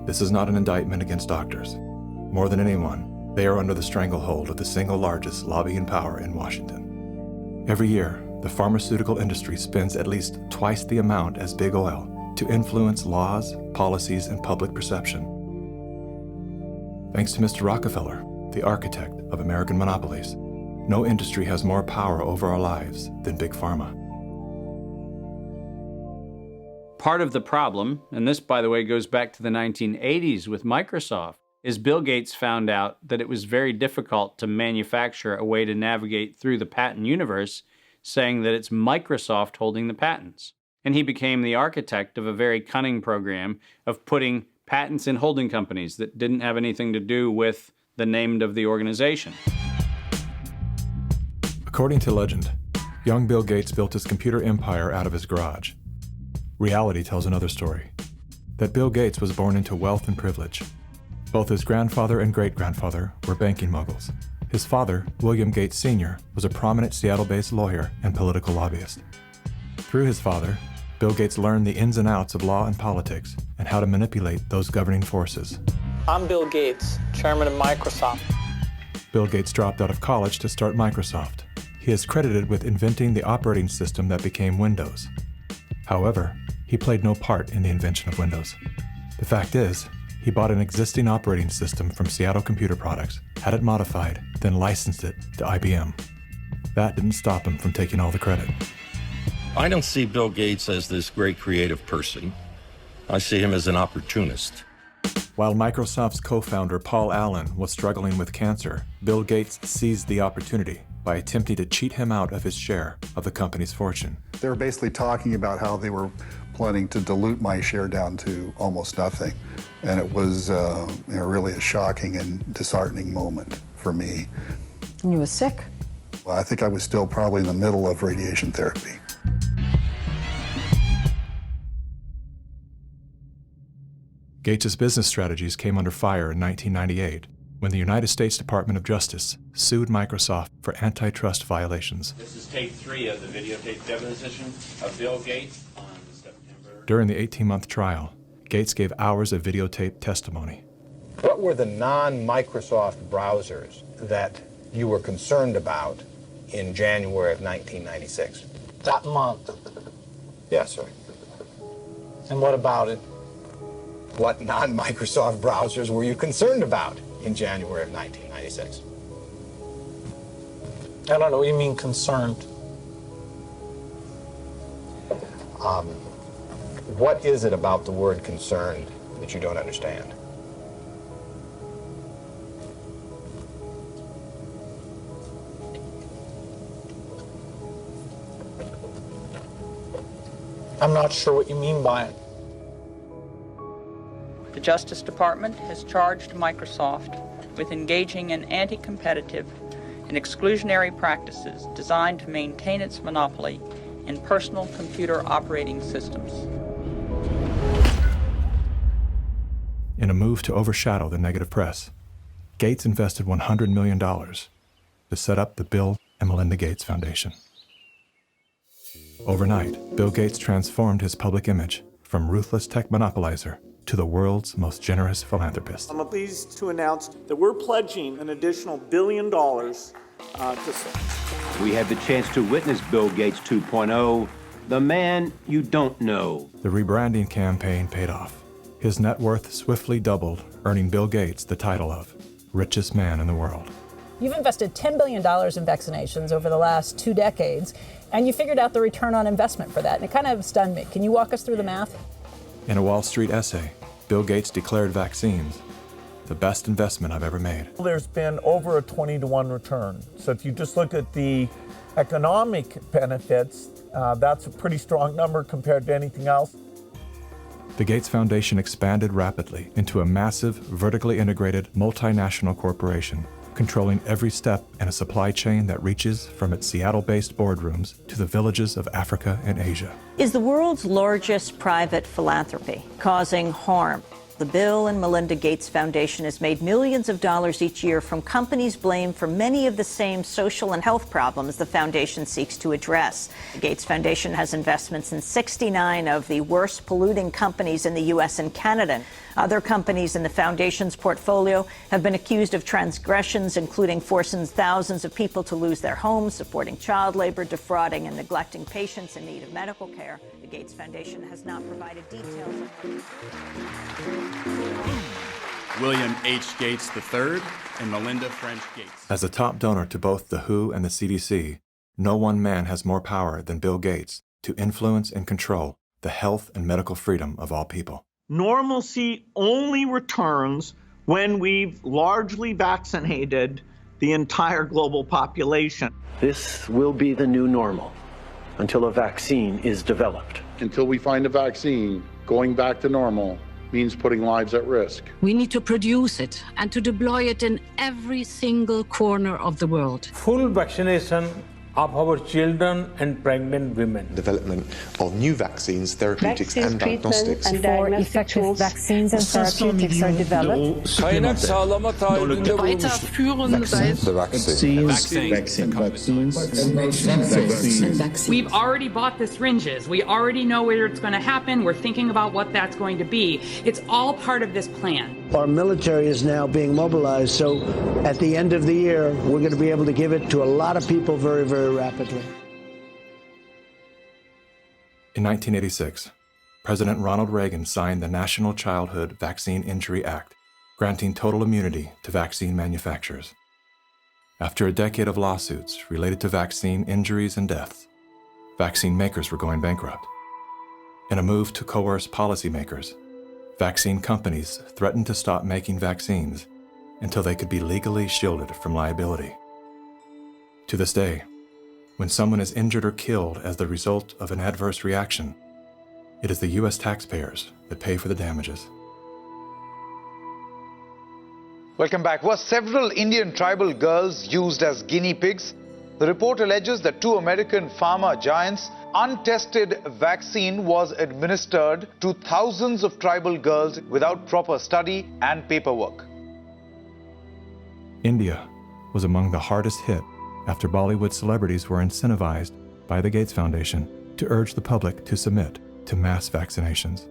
This is not an indictment against doctors. More than anyone, they are under the stranglehold of the single largest lobbying power in Washington. Every year, the pharmaceutical industry spends at least twice the amount as big oil to influence laws, policies, and public perception. Thanks to Mr. Rockefeller, the architect of American monopolies, no industry has more power over our lives than Big Pharma. Part of the problem, and this, by the way, goes back to the 1980s with Microsoft, is Bill Gates found out that it was very difficult to manufacture a way to navigate through the patent universe, saying that it's Microsoft holding the patents. And he became the architect of a very cunning program of putting patents in holding companies that didn't have anything to do with the name of the organization. According to legend, young Bill Gates built his computer empire out of his garage. Reality tells another story, that Bill Gates was born into wealth and privilege. Both his grandfather and great-grandfather were banking moguls. His father, William Gates Sr., was a prominent Seattle-based lawyer and political lobbyist. Through his father, Bill Gates learned the ins and outs of law and politics and how to manipulate those governing forces. I'm Bill Gates, chairman of Microsoft. Bill Gates dropped out of college to start Microsoft. He is credited with inventing the operating system that became Windows. However, he played no part in the invention of Windows. The fact is, he bought an existing operating system from Seattle Computer Products, had it modified, then licensed it to IBM. That didn't stop him from taking all the credit. I don't see Bill Gates as this great creative person. I see him as an opportunist. While Microsoft's co-founder Paul Allen was struggling with cancer, Bill Gates seized the opportunity by attempting to cheat him out of his share of the company's fortune. They were basically talking about how they were planning to dilute my share down to almost nothing. And it was really a shocking and disheartening moment for me. And you were sick? Well, I think I was still probably in the middle of radiation therapy. Gates' business strategies came under fire in 1998 when the United States Department of Justice sued Microsoft for antitrust violations. This is tape 3 of the videotape deposition of Bill Gates on September. During the 18-month trial, Gates gave hours of videotape testimony. What were the non-Microsoft browsers that you were concerned about in January of 1996? That month. Yes, sir. And what about it? What non-Microsoft browsers were you concerned about in January of 1996? I don't know what you mean concerned. What is it about the word concerned that you don't understand? I'm not sure what you mean by it. The Justice Department has charged Microsoft with engaging in anti-competitive and exclusionary practices designed to maintain its monopoly in personal computer operating systems. In a move to overshadow the negative press, Gates invested $100 million to set up the Bill and Melinda Gates Foundation. Overnight, Bill Gates transformed his public image from ruthless tech monopolizer to the world's most generous philanthropist. I'm pleased to announce that we're pledging an additional $1 billion We had the chance to witness Bill Gates 2.0, the man you don't know. The rebranding campaign paid off. His net worth swiftly doubled, earning Bill Gates the title of richest man in the world. You've invested $10 billion in vaccinations over the last 2 decades, and you figured out the return on investment for that, and it kind of stunned me. Can you walk us through the math? In a Wall Street essay, Bill Gates declared vaccines the best investment I've ever made. There's been over a 20-to-1 return. So if you just look at the economic benefits, that's a pretty strong number compared to anything else. The Gates Foundation expanded rapidly into a massive, vertically integrated, multinational corporation, controlling every step in a supply chain that reaches from its Seattle-based boardrooms to the villages of Africa and Asia. Is the world's largest private philanthropy causing harm? The Bill and Melinda Gates Foundation has made millions of dollars each year from companies blamed for many of the same social and health problems the foundation seeks to address. The Gates Foundation has investments in 69 of the worst polluting companies in the U.S. and Canada. Other companies in the foundation's portfolio have been accused of transgressions, including forcing thousands of people to lose their homes, supporting child labor, defrauding and neglecting patients in need of medical care. The Gates Foundation has not provided details. William H. Gates III and Melinda French Gates. As a top donor to both the WHO and the CDC, no one man has more power than Bill Gates to influence and control the health and medical freedom of all people. Normalcy only returns when we've largely vaccinated the entire global population. This will be the new normal until a vaccine is developed. Until we find a vaccine, going back to normal means putting lives at risk. We need to produce it and to deploy it in every single corner of the world. Full vaccination of our children and pregnant women. Development of new vaccines, therapeutics and diagnostics. Before effective vaccines and therapeutics are developed. Kaynak sağlama taahhüdünde bulunmuştur. We've already bought the syringes. We already know where it's going to happen. We're thinking about what that's going to be. It's all part of this plan. Our military is now being mobilized, so at the end of the year, we're going to be able to give it to a lot of people very, very rapidly. In 1986, President Ronald Reagan signed the National Childhood Vaccine Injury Act, granting total immunity to vaccine manufacturers. After a decade of lawsuits related to vaccine injuries and deaths, vaccine makers were going bankrupt. In a move to coerce policymakers, vaccine companies threatened to stop making vaccines until they could be legally shielded from liability. To this day, when someone is injured or killed as the result of an adverse reaction, it is the U.S. taxpayers that pay for the damages. Welcome back. Were several Indian tribal girls used as guinea pigs? The report alleges that 2 American pharma giants' untested vaccine was administered to thousands of tribal girls without proper study and paperwork. India was among the hardest hit after Bollywood celebrities were incentivized by the Gates Foundation to urge the public to submit to mass vaccinations.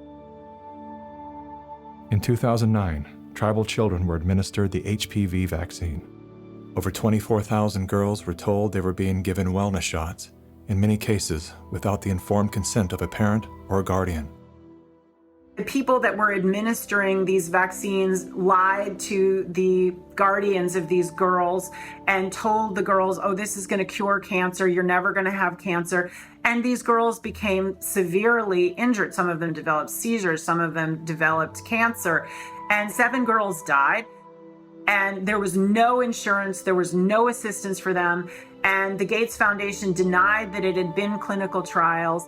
In 2009, tribal children were administered the HPV vaccine. Over 24,000 girls were told they were being given wellness shots, in many cases without the informed consent of a parent or a guardian. The people that were administering these vaccines lied to the guardians of these girls and told the girls, oh, this is going to cure cancer. You're never going to have cancer. And these girls became severely injured. Some of them developed seizures. Some of them developed cancer. And 7 girls died. And there was no insurance. There was no assistance for them. And the Gates Foundation denied that it had been clinical trials.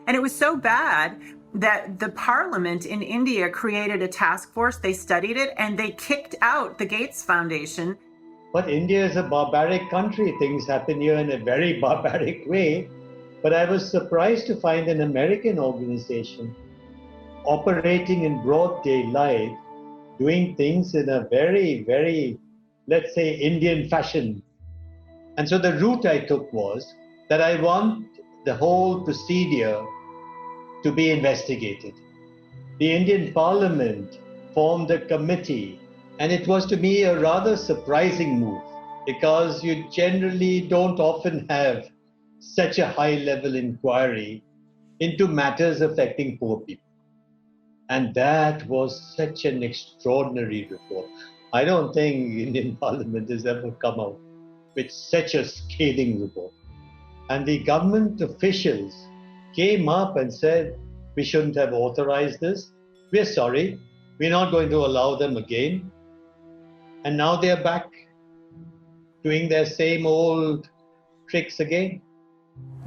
And it was so bad that the parliament in India created a task force. They studied it and they kicked out the Gates Foundation. But India is a barbaric country. Things happen here in a very barbaric way. But I was surprised to find an American organization operating in broad daylight, doing things in a very, very, let's say, Indian fashion. And so the route I took was that I want the whole procedure to be investigated. The Indian Parliament formed a committee, and it was to me a rather surprising move because you generally don't often have such a high-level inquiry into matters affecting poor people. And that was such an extraordinary report. I don't think Indian Parliament has ever come out with such a scathing report. And the government officials came up and said, we shouldn't have authorized this. We're sorry. We're not going to allow them again. And now they're back doing their same old tricks again.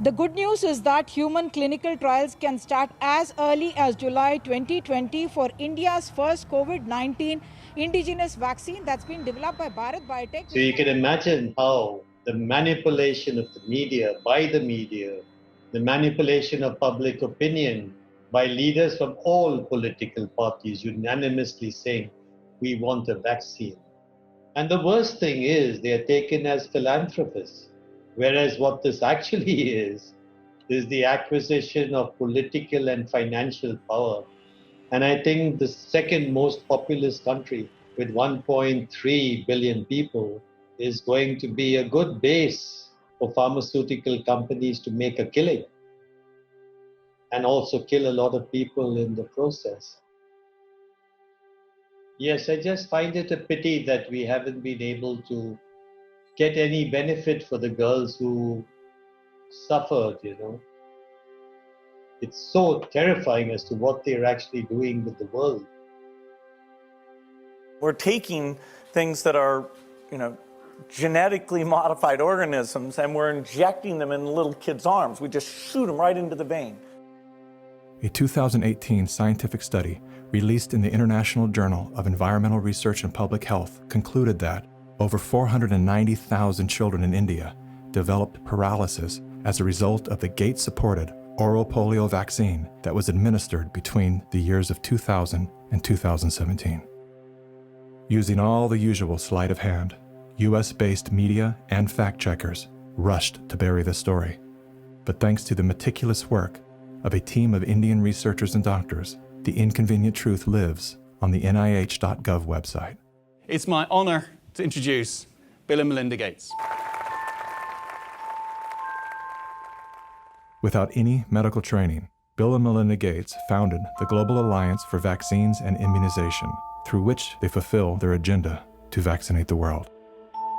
The good news is that human clinical trials can start as early as July 2020 for India's first COVID-19 indigenous vaccine that's been developed by Bharat Biotech. So you can imagine how the manipulation of the media, by the media, the manipulation of public opinion by leaders from all political parties unanimously saying, we want a vaccine. And the worst thing is they are taken as philanthropists. Whereas what this actually is the acquisition of political and financial power. And I think the second most populous country with 1.3 billion people is going to be a good base for pharmaceutical companies to make a killing and also kill a lot of people in the process. Yes, I just find it a pity that we haven't been able to get any benefit for the girls who suffered, you know. It's so terrifying as to what they're actually doing with the world. We're taking things that are, genetically modified organisms, and we're injecting them in little kids' arms. We just shoot them right into the vein. A 2018 scientific study released in the International Journal of Environmental Research and Public Health concluded that over 490,000 children in India developed paralysis as a result of the Gates-supported oral polio vaccine that was administered between the years of 2000 and 2017. Using all the usual sleight of hand, US-based media and fact-checkers rushed to bury the story. But thanks to the meticulous work of a team of Indian researchers and doctors, the inconvenient truth lives on the NIH.gov website. It's my honor to introduce Bill and Melinda Gates. Without any medical training, Bill and Melinda Gates founded the Global Alliance for Vaccines and Immunization, through which they fulfill their agenda to vaccinate the world.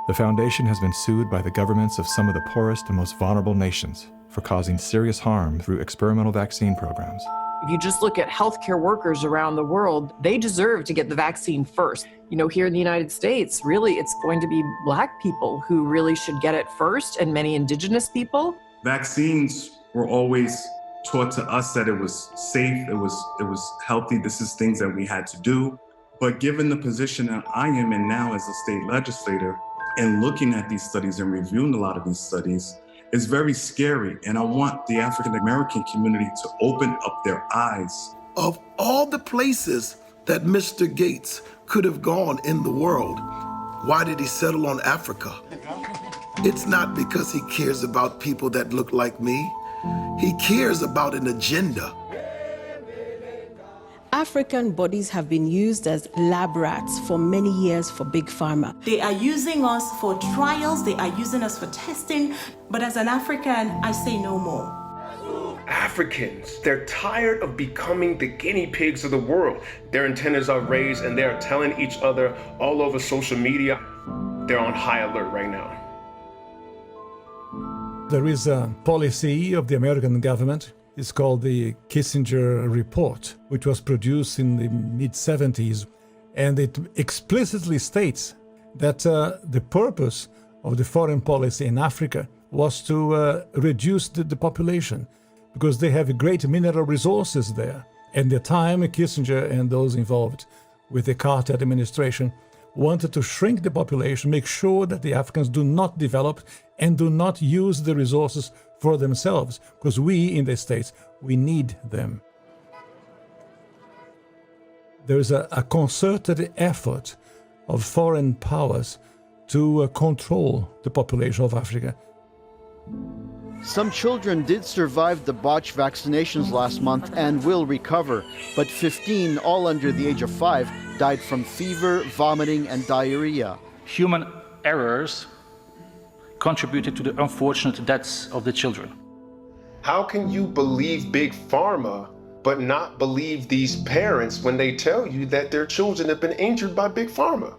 The foundation has been sued by the governments of some of the poorest and most vulnerable nations for causing serious harm through experimental vaccine programs. If you just look at healthcare workers around the world, they deserve to get the vaccine first. Here in the United States, really, it's going to be Black people who really should get it first, and many Indigenous people. Vaccines were always taught to us that it was safe, it was healthy, this is things that we had to do. But given the position that I am in now as a state legislator, and looking at these studies and reviewing a lot of these studies, it's very scary. And I want the African American community to open up their eyes. Of all the places that Mr. Gates could have gone in the world, why did he settle on Africa? It's not because he cares about people that look like me. He cares about an agenda. African bodies have been used as lab rats for many years for Big Pharma. They are using us for trials, they are using us for testing, but as an African, I say no more. Africans, they're tired of becoming the guinea pigs of the world. Their antennas are raised and they're telling each other all over social media. They're on high alert right now. There is a policy of the American government. It's called the Kissinger Report, which was produced in the mid-70s. And it explicitly states that the purpose of the foreign policy in Africa was to reduce the population, because they have great mineral resources there. At the time, Kissinger and those involved with the Carter administration wanted to shrink the population, make sure that the Africans do not develop and do not use the resources for themselves, because we in the States, we need them. There is a concerted effort of foreign powers to control the population of Africa. Some children did survive the botched vaccinations last month and will recover, but 15, all under the age of 5, died from fever, vomiting, and diarrhea. Human errors contributed to the unfortunate deaths of the children. How can you believe Big Pharma but not believe these parents when they tell you that their children have been injured by Big Pharma?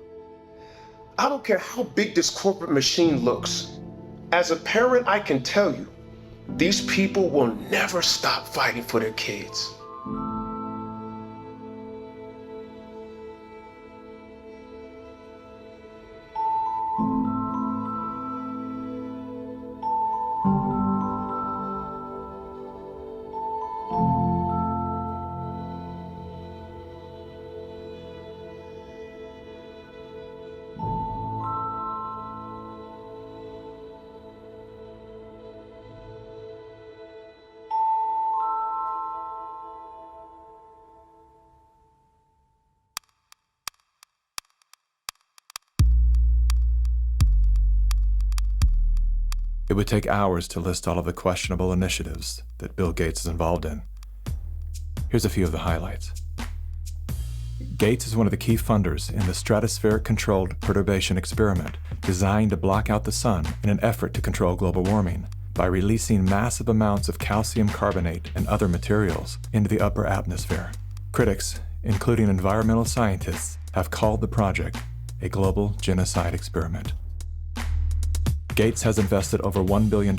I don't care how big this corporate machine looks. As a parent, I can tell you, these people will never stop fighting for their kids. would take hours to list all of the questionable initiatives that Bill Gates is involved in. Here's a few of the highlights. Gates is one of the key funders in the stratospheric controlled perturbation experiment designed to block out the sun in an effort to control global warming by releasing massive amounts of calcium carbonate and other materials into the upper atmosphere. Critics, including environmental scientists, have called the project a global genocide experiment. Gates has invested over $1 billion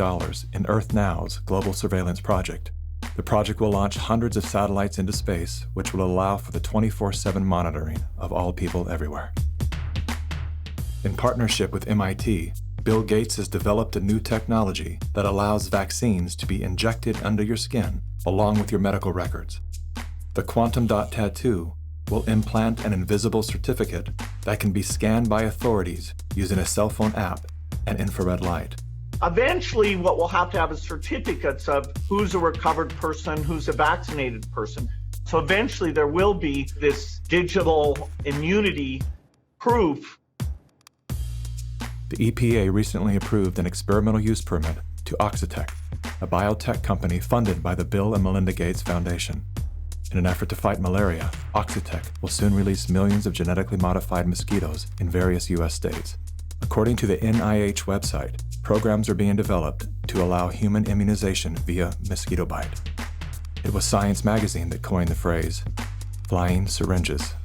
in Earth Now's global surveillance project. The project will launch hundreds of satellites into space, which will allow for the 24/7 monitoring of all people everywhere. In partnership with MIT, Bill Gates has developed a new technology that allows vaccines to be injected under your skin along with your medical records. The Quantum Dot Tattoo will implant an invisible certificate that can be scanned by authorities using a cell phone app and infrared light. Eventually, what we'll have is certificates of who's a recovered person, who's a vaccinated person. So eventually there will be this digital immunity proof. The EPA recently approved an experimental use permit to Oxitec, a biotech company funded by the Bill and Melinda Gates Foundation. In an effort to fight malaria, Oxitec will soon release millions of genetically modified mosquitoes in various U.S. states. According to the NIH website, programs are being developed to allow human immunization via mosquito bite. It was Science magazine that coined the phrase, flying syringes.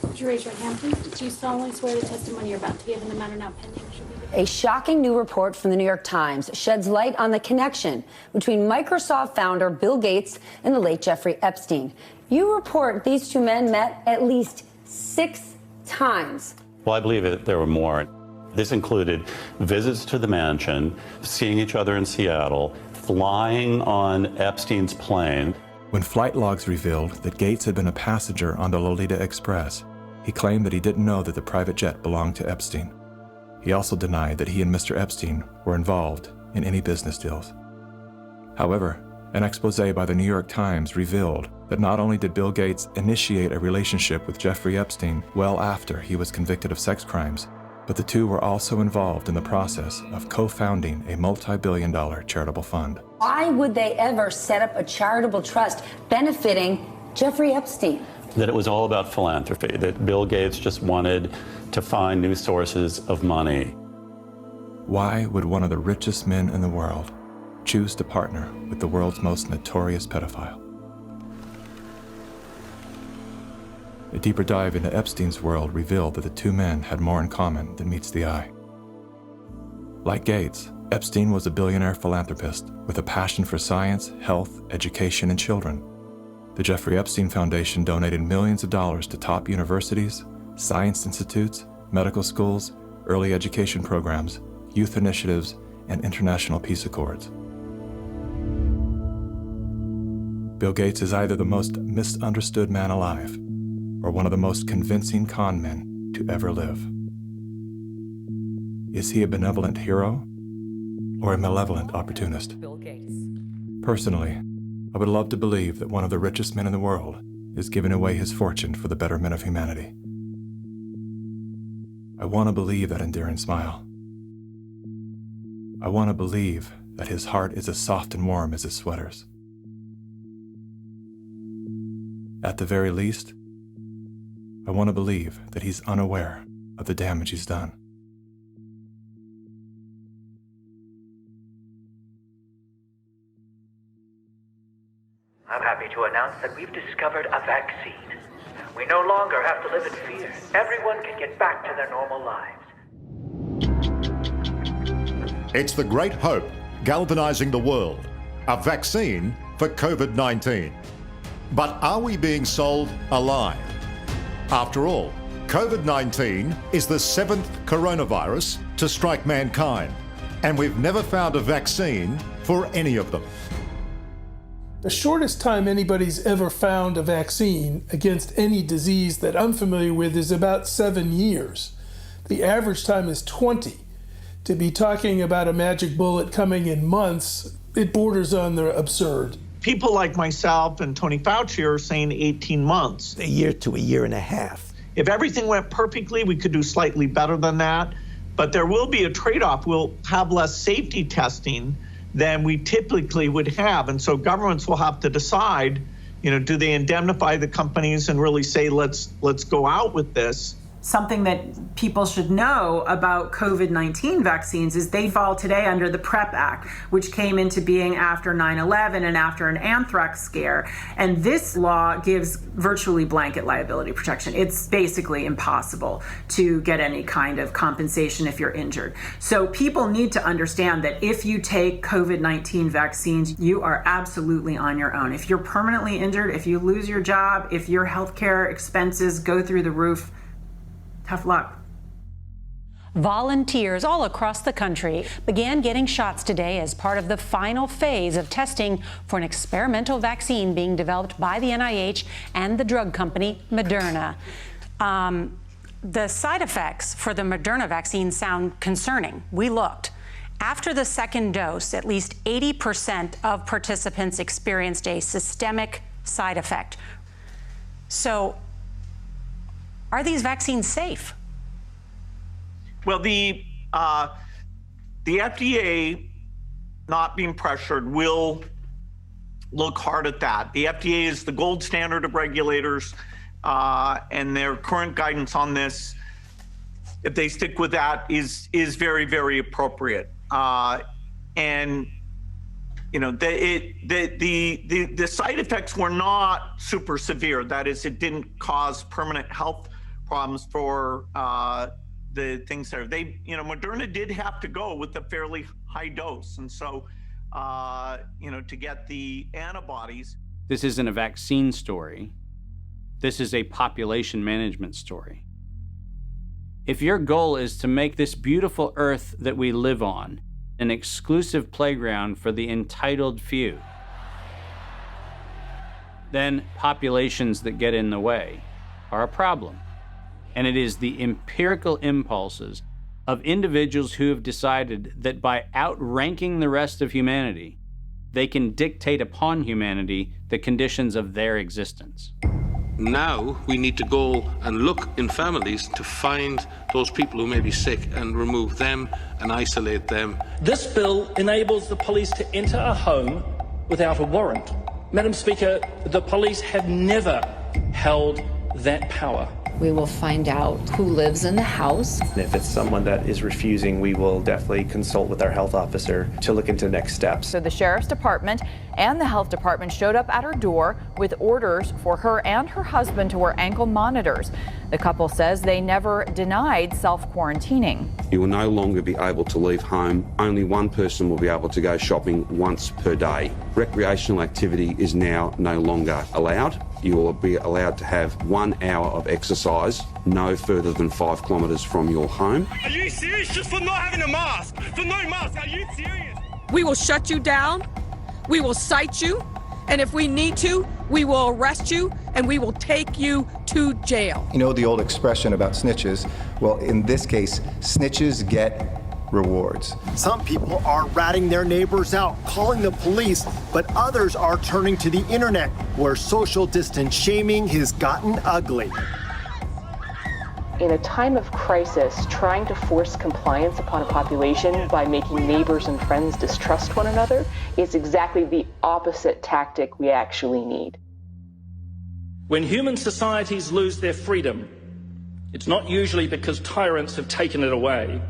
Would you raise your hand, please? Do you solemnly swear the testimony you're about to give in the matter now pending should be the... A shocking new report from the New York Times sheds light on the connection between Microsoft founder Bill Gates and the late Jeffrey Epstein. You report these two men met at least 6 times. Well, I believe that there were more. This included visits to the mansion, seeing each other in Seattle, flying on Epstein's plane. When flight logs revealed that Gates had been a passenger on the Lolita Express, he claimed that he didn't know that the private jet belonged to Epstein. He also denied that he and Mr. Epstein were involved in any business deals. However, an expose by the New York Times revealed that not only did Bill Gates initiate a relationship with Jeffrey Epstein well after he was convicted of sex crimes, but the two were also involved in the process of co-founding a multi-billion-dollar charitable fund. Why would they ever set up a charitable trust benefiting Jeffrey Epstein? That it was all about philanthropy, that Bill Gates just wanted to find new sources of money. Why would one of the richest men in the world choose to partner with the world's most notorious pedophile? A deeper dive into Epstein's world revealed that the two men had more in common than meets the eye. Like Gates, Epstein was a billionaire philanthropist with a passion for science, health, education, and children. The Jeffrey Epstein Foundation donated millions of dollars to top universities, science institutes, medical schools, early education programs, youth initiatives, and international peace accords. Bill Gates is either the most misunderstood man alive or one of the most convincing con men to ever live. Is he a benevolent hero or a malevolent opportunist? Bill Gates. Personally, I would love to believe that one of the richest men in the world is giving away his fortune for the betterment of humanity. I want to believe that endearing smile. I want to believe that his heart is as soft and warm as his sweaters. At the very least, I want to believe that he's unaware of the damage he's done. I'm happy to announce that we've discovered a vaccine. We no longer have to live in fear. Everyone can get back to their normal lives. It's the great hope galvanizing the world. A vaccine for COVID-19. But are we being sold a lie? After all, COVID-19 is the 7th coronavirus to strike mankind, and we've never found a vaccine for any of them. The shortest time anybody's ever found a vaccine against any disease that I'm familiar with is about 7 years. The average time is 20. To be talking about a magic bullet coming in months, it borders on the absurd. People like myself and Tony Fauci are saying 18 months. A year to a year and a half. If everything went perfectly, we could do slightly better than that. But there will be a trade-off. We'll have less safety testing than we typically would have. And so governments will have to decide, do they indemnify the companies and really say, let's go out with this? Something that people should know about COVID-19 vaccines is they fall today under the PrEP Act, which came into being after 9/11 and after an anthrax scare. And this law gives virtually blanket liability protection. It's basically impossible to get any kind of compensation if you're injured. So people need to understand that if you take COVID-19 vaccines, you are absolutely on your own. If you're permanently injured, if you lose your job, if your healthcare expenses go through the roof, tough luck. Volunteers all across the country began getting shots today as part of the final phase of testing for an experimental vaccine being developed by the NIH and the drug company Moderna. The side effects for the Moderna vaccine sound concerning. We looked. After the second dose, at least 80% of participants experienced a systemic side effect. So, are these vaccines safe? Well, the FDA, not being pressured, will look hard at that. The FDA is the gold standard of regulators, and their current guidance on this, if they stick with that, is very, very appropriate. And the side effects were not super severe. That is, it didn't cause permanent health problems for the things there. Moderna did have to go with a fairly high dose. And so, to get the antibodies. This isn't a vaccine story. This is a population management story. If your goal is to make this beautiful earth that we live on an exclusive playground for the entitled few, then populations that get in the way are a problem. And it is the empirical impulses of individuals who have decided that by outranking the rest of humanity, they can dictate upon humanity the conditions of their existence. Now we need to go and look in families to find those people who may be sick and remove them and isolate them. This bill enables the police to enter a home without a warrant. Madam Speaker, the police have never held that power. We will find out who lives in the house. And if it's someone that is refusing, we will definitely consult with our health officer to look into next steps. So the Sheriff's Department and the Health Department showed up at her door with orders for her and her husband to wear ankle monitors. The couple says they never denied self-quarantining. You will no longer be able to leave home. Only one person will be able to go shopping once per day. Recreational activity is now no longer allowed. You will be allowed to have 1 hour of exercise no further than 5 kilometres from your home. Are you serious? Just for not having a mask? For no mask? Are you serious? We will shut you down. We will cite you. And if we need to, we will arrest you and we will take you to jail. You know the old expression about snitches? Well, in this case, snitches get rewards. Some people are ratting their neighbors out, calling the police, but others are turning to the internet, where social distance shaming has gotten ugly. In a time of crisis, trying to force compliance upon a population by making neighbors and friends distrust one another is exactly the opposite tactic we actually need. When human societies lose their freedom, it's not usually because tyrants have taken it away.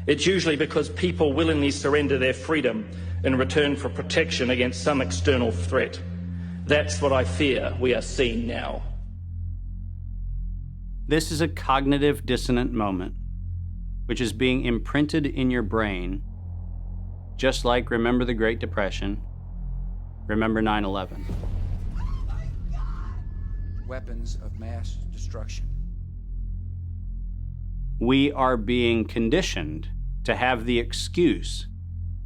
It's usually because people willingly surrender their freedom in return for protection against some external threat. That's what I fear we are seeing now. This is a cognitive dissonant moment, which is being imprinted in your brain, just like remember the Great Depression, remember 9/11. Weapons of mass destruction. We are being conditioned to have the excuse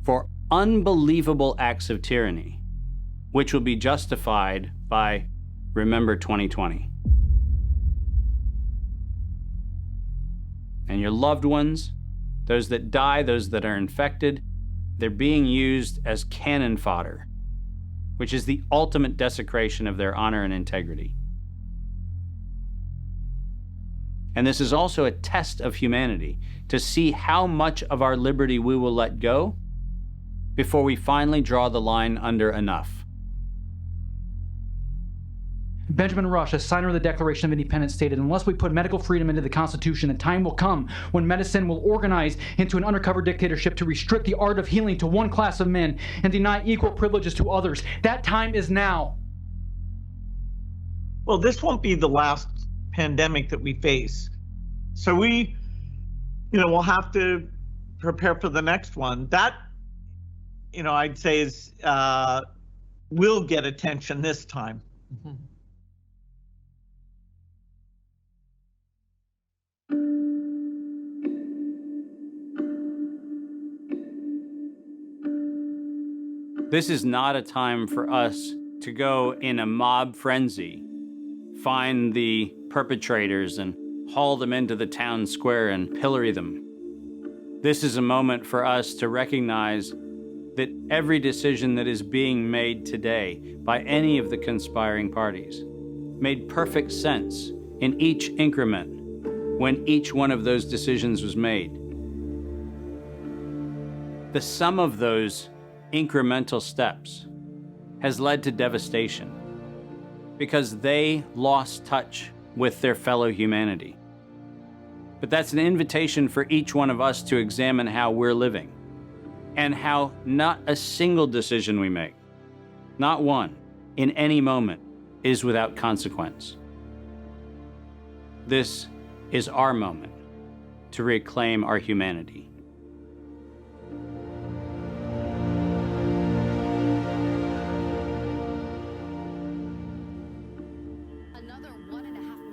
for unbelievable acts of tyranny, which will be justified by remember 2020. And your loved ones, those that die, those that are infected, they're being used as cannon fodder, which is the ultimate desecration of their honor and integrity. And this is also a test of humanity to see how much of our liberty we will let go before we finally draw the line under enough. Benjamin Rush, a signer of the Declaration of Independence, stated, "Unless we put medical freedom into the Constitution, the time will come when medicine will organize into an undercover dictatorship to restrict the art of healing to one class of men and deny equal privileges to others. That time is now." Well, this won't be the last pandemic that we face. So we'll have to prepare for the next one. That, I'd say is, will get attention this time. Mm-hmm. This is not a time for us to go in a mob frenzy, find the perpetrators and haul them into the town square and pillory them. This is a moment for us to recognize that every decision that is being made today by any of the conspiring parties made perfect sense in each increment when each one of those decisions was made. The sum of those incremental steps has led to devastation because they lost touch with their fellow humanity. But that's an invitation for each one of us to examine how we're living and how not a single decision we make, not one, in any moment, is without consequence. This is our moment to reclaim our humanity.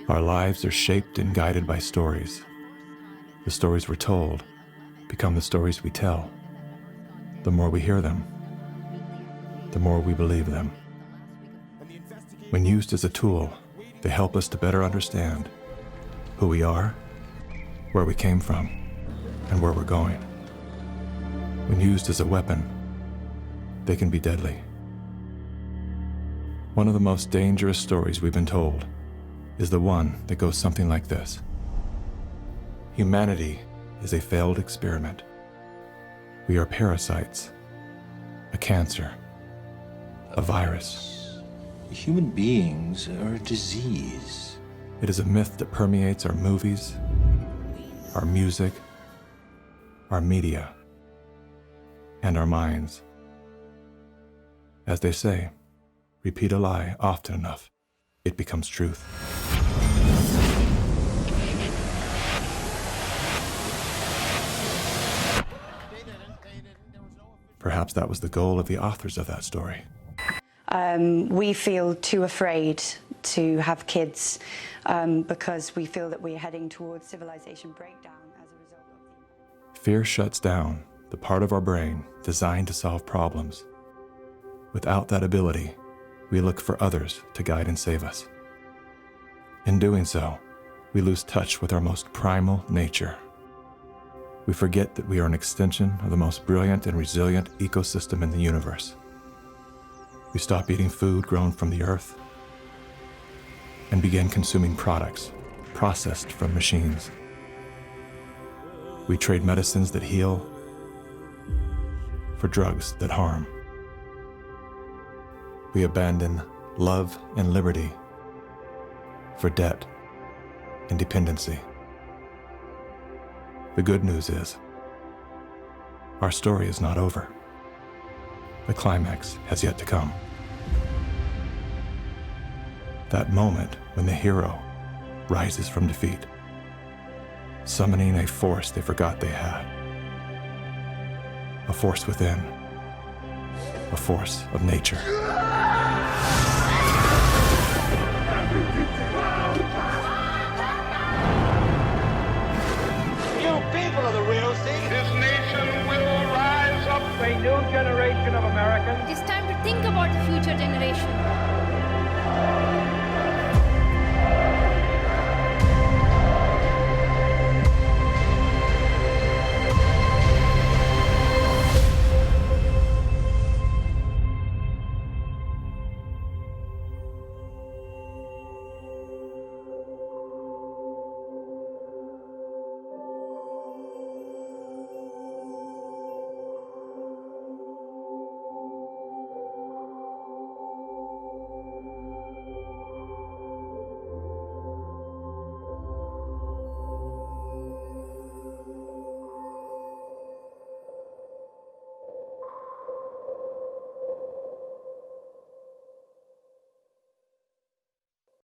Our lives are shaped and guided by stories. The stories we're told become the stories we tell. The more we hear them, the more we believe them. When used as a tool, they help us to better understand who we are, where we came from, and where we're going. When used as a weapon, they can be deadly. One of the most dangerous stories we've been told is the one that goes something like this. Humanity is a failed experiment. We are parasites, a cancer, a virus. Human beings are a disease. It is a myth that permeates our movies, our music, our media, and our minds. As they say, repeat a lie often enough, it becomes truth. Perhaps that was the goal of the authors of that story. We feel too afraid to have kids because we feel that we're heading towards civilization breakdown as a result of Fear shuts down the part of our brain designed to solve problems. Without that ability, we look for others to guide and save us. In doing so, we lose touch with our most primal nature. We forget that we are an extension of the most brilliant and resilient ecosystem in the universe. We stop eating food grown from the earth and begin consuming products processed from machines. We trade medicines that heal for drugs that harm. We abandon love and liberty for debt and dependency. The good news is, our story is not over. The climax has yet to come. That moment when the hero rises from defeat, summoning a force they forgot they had. A force within, a force of nature.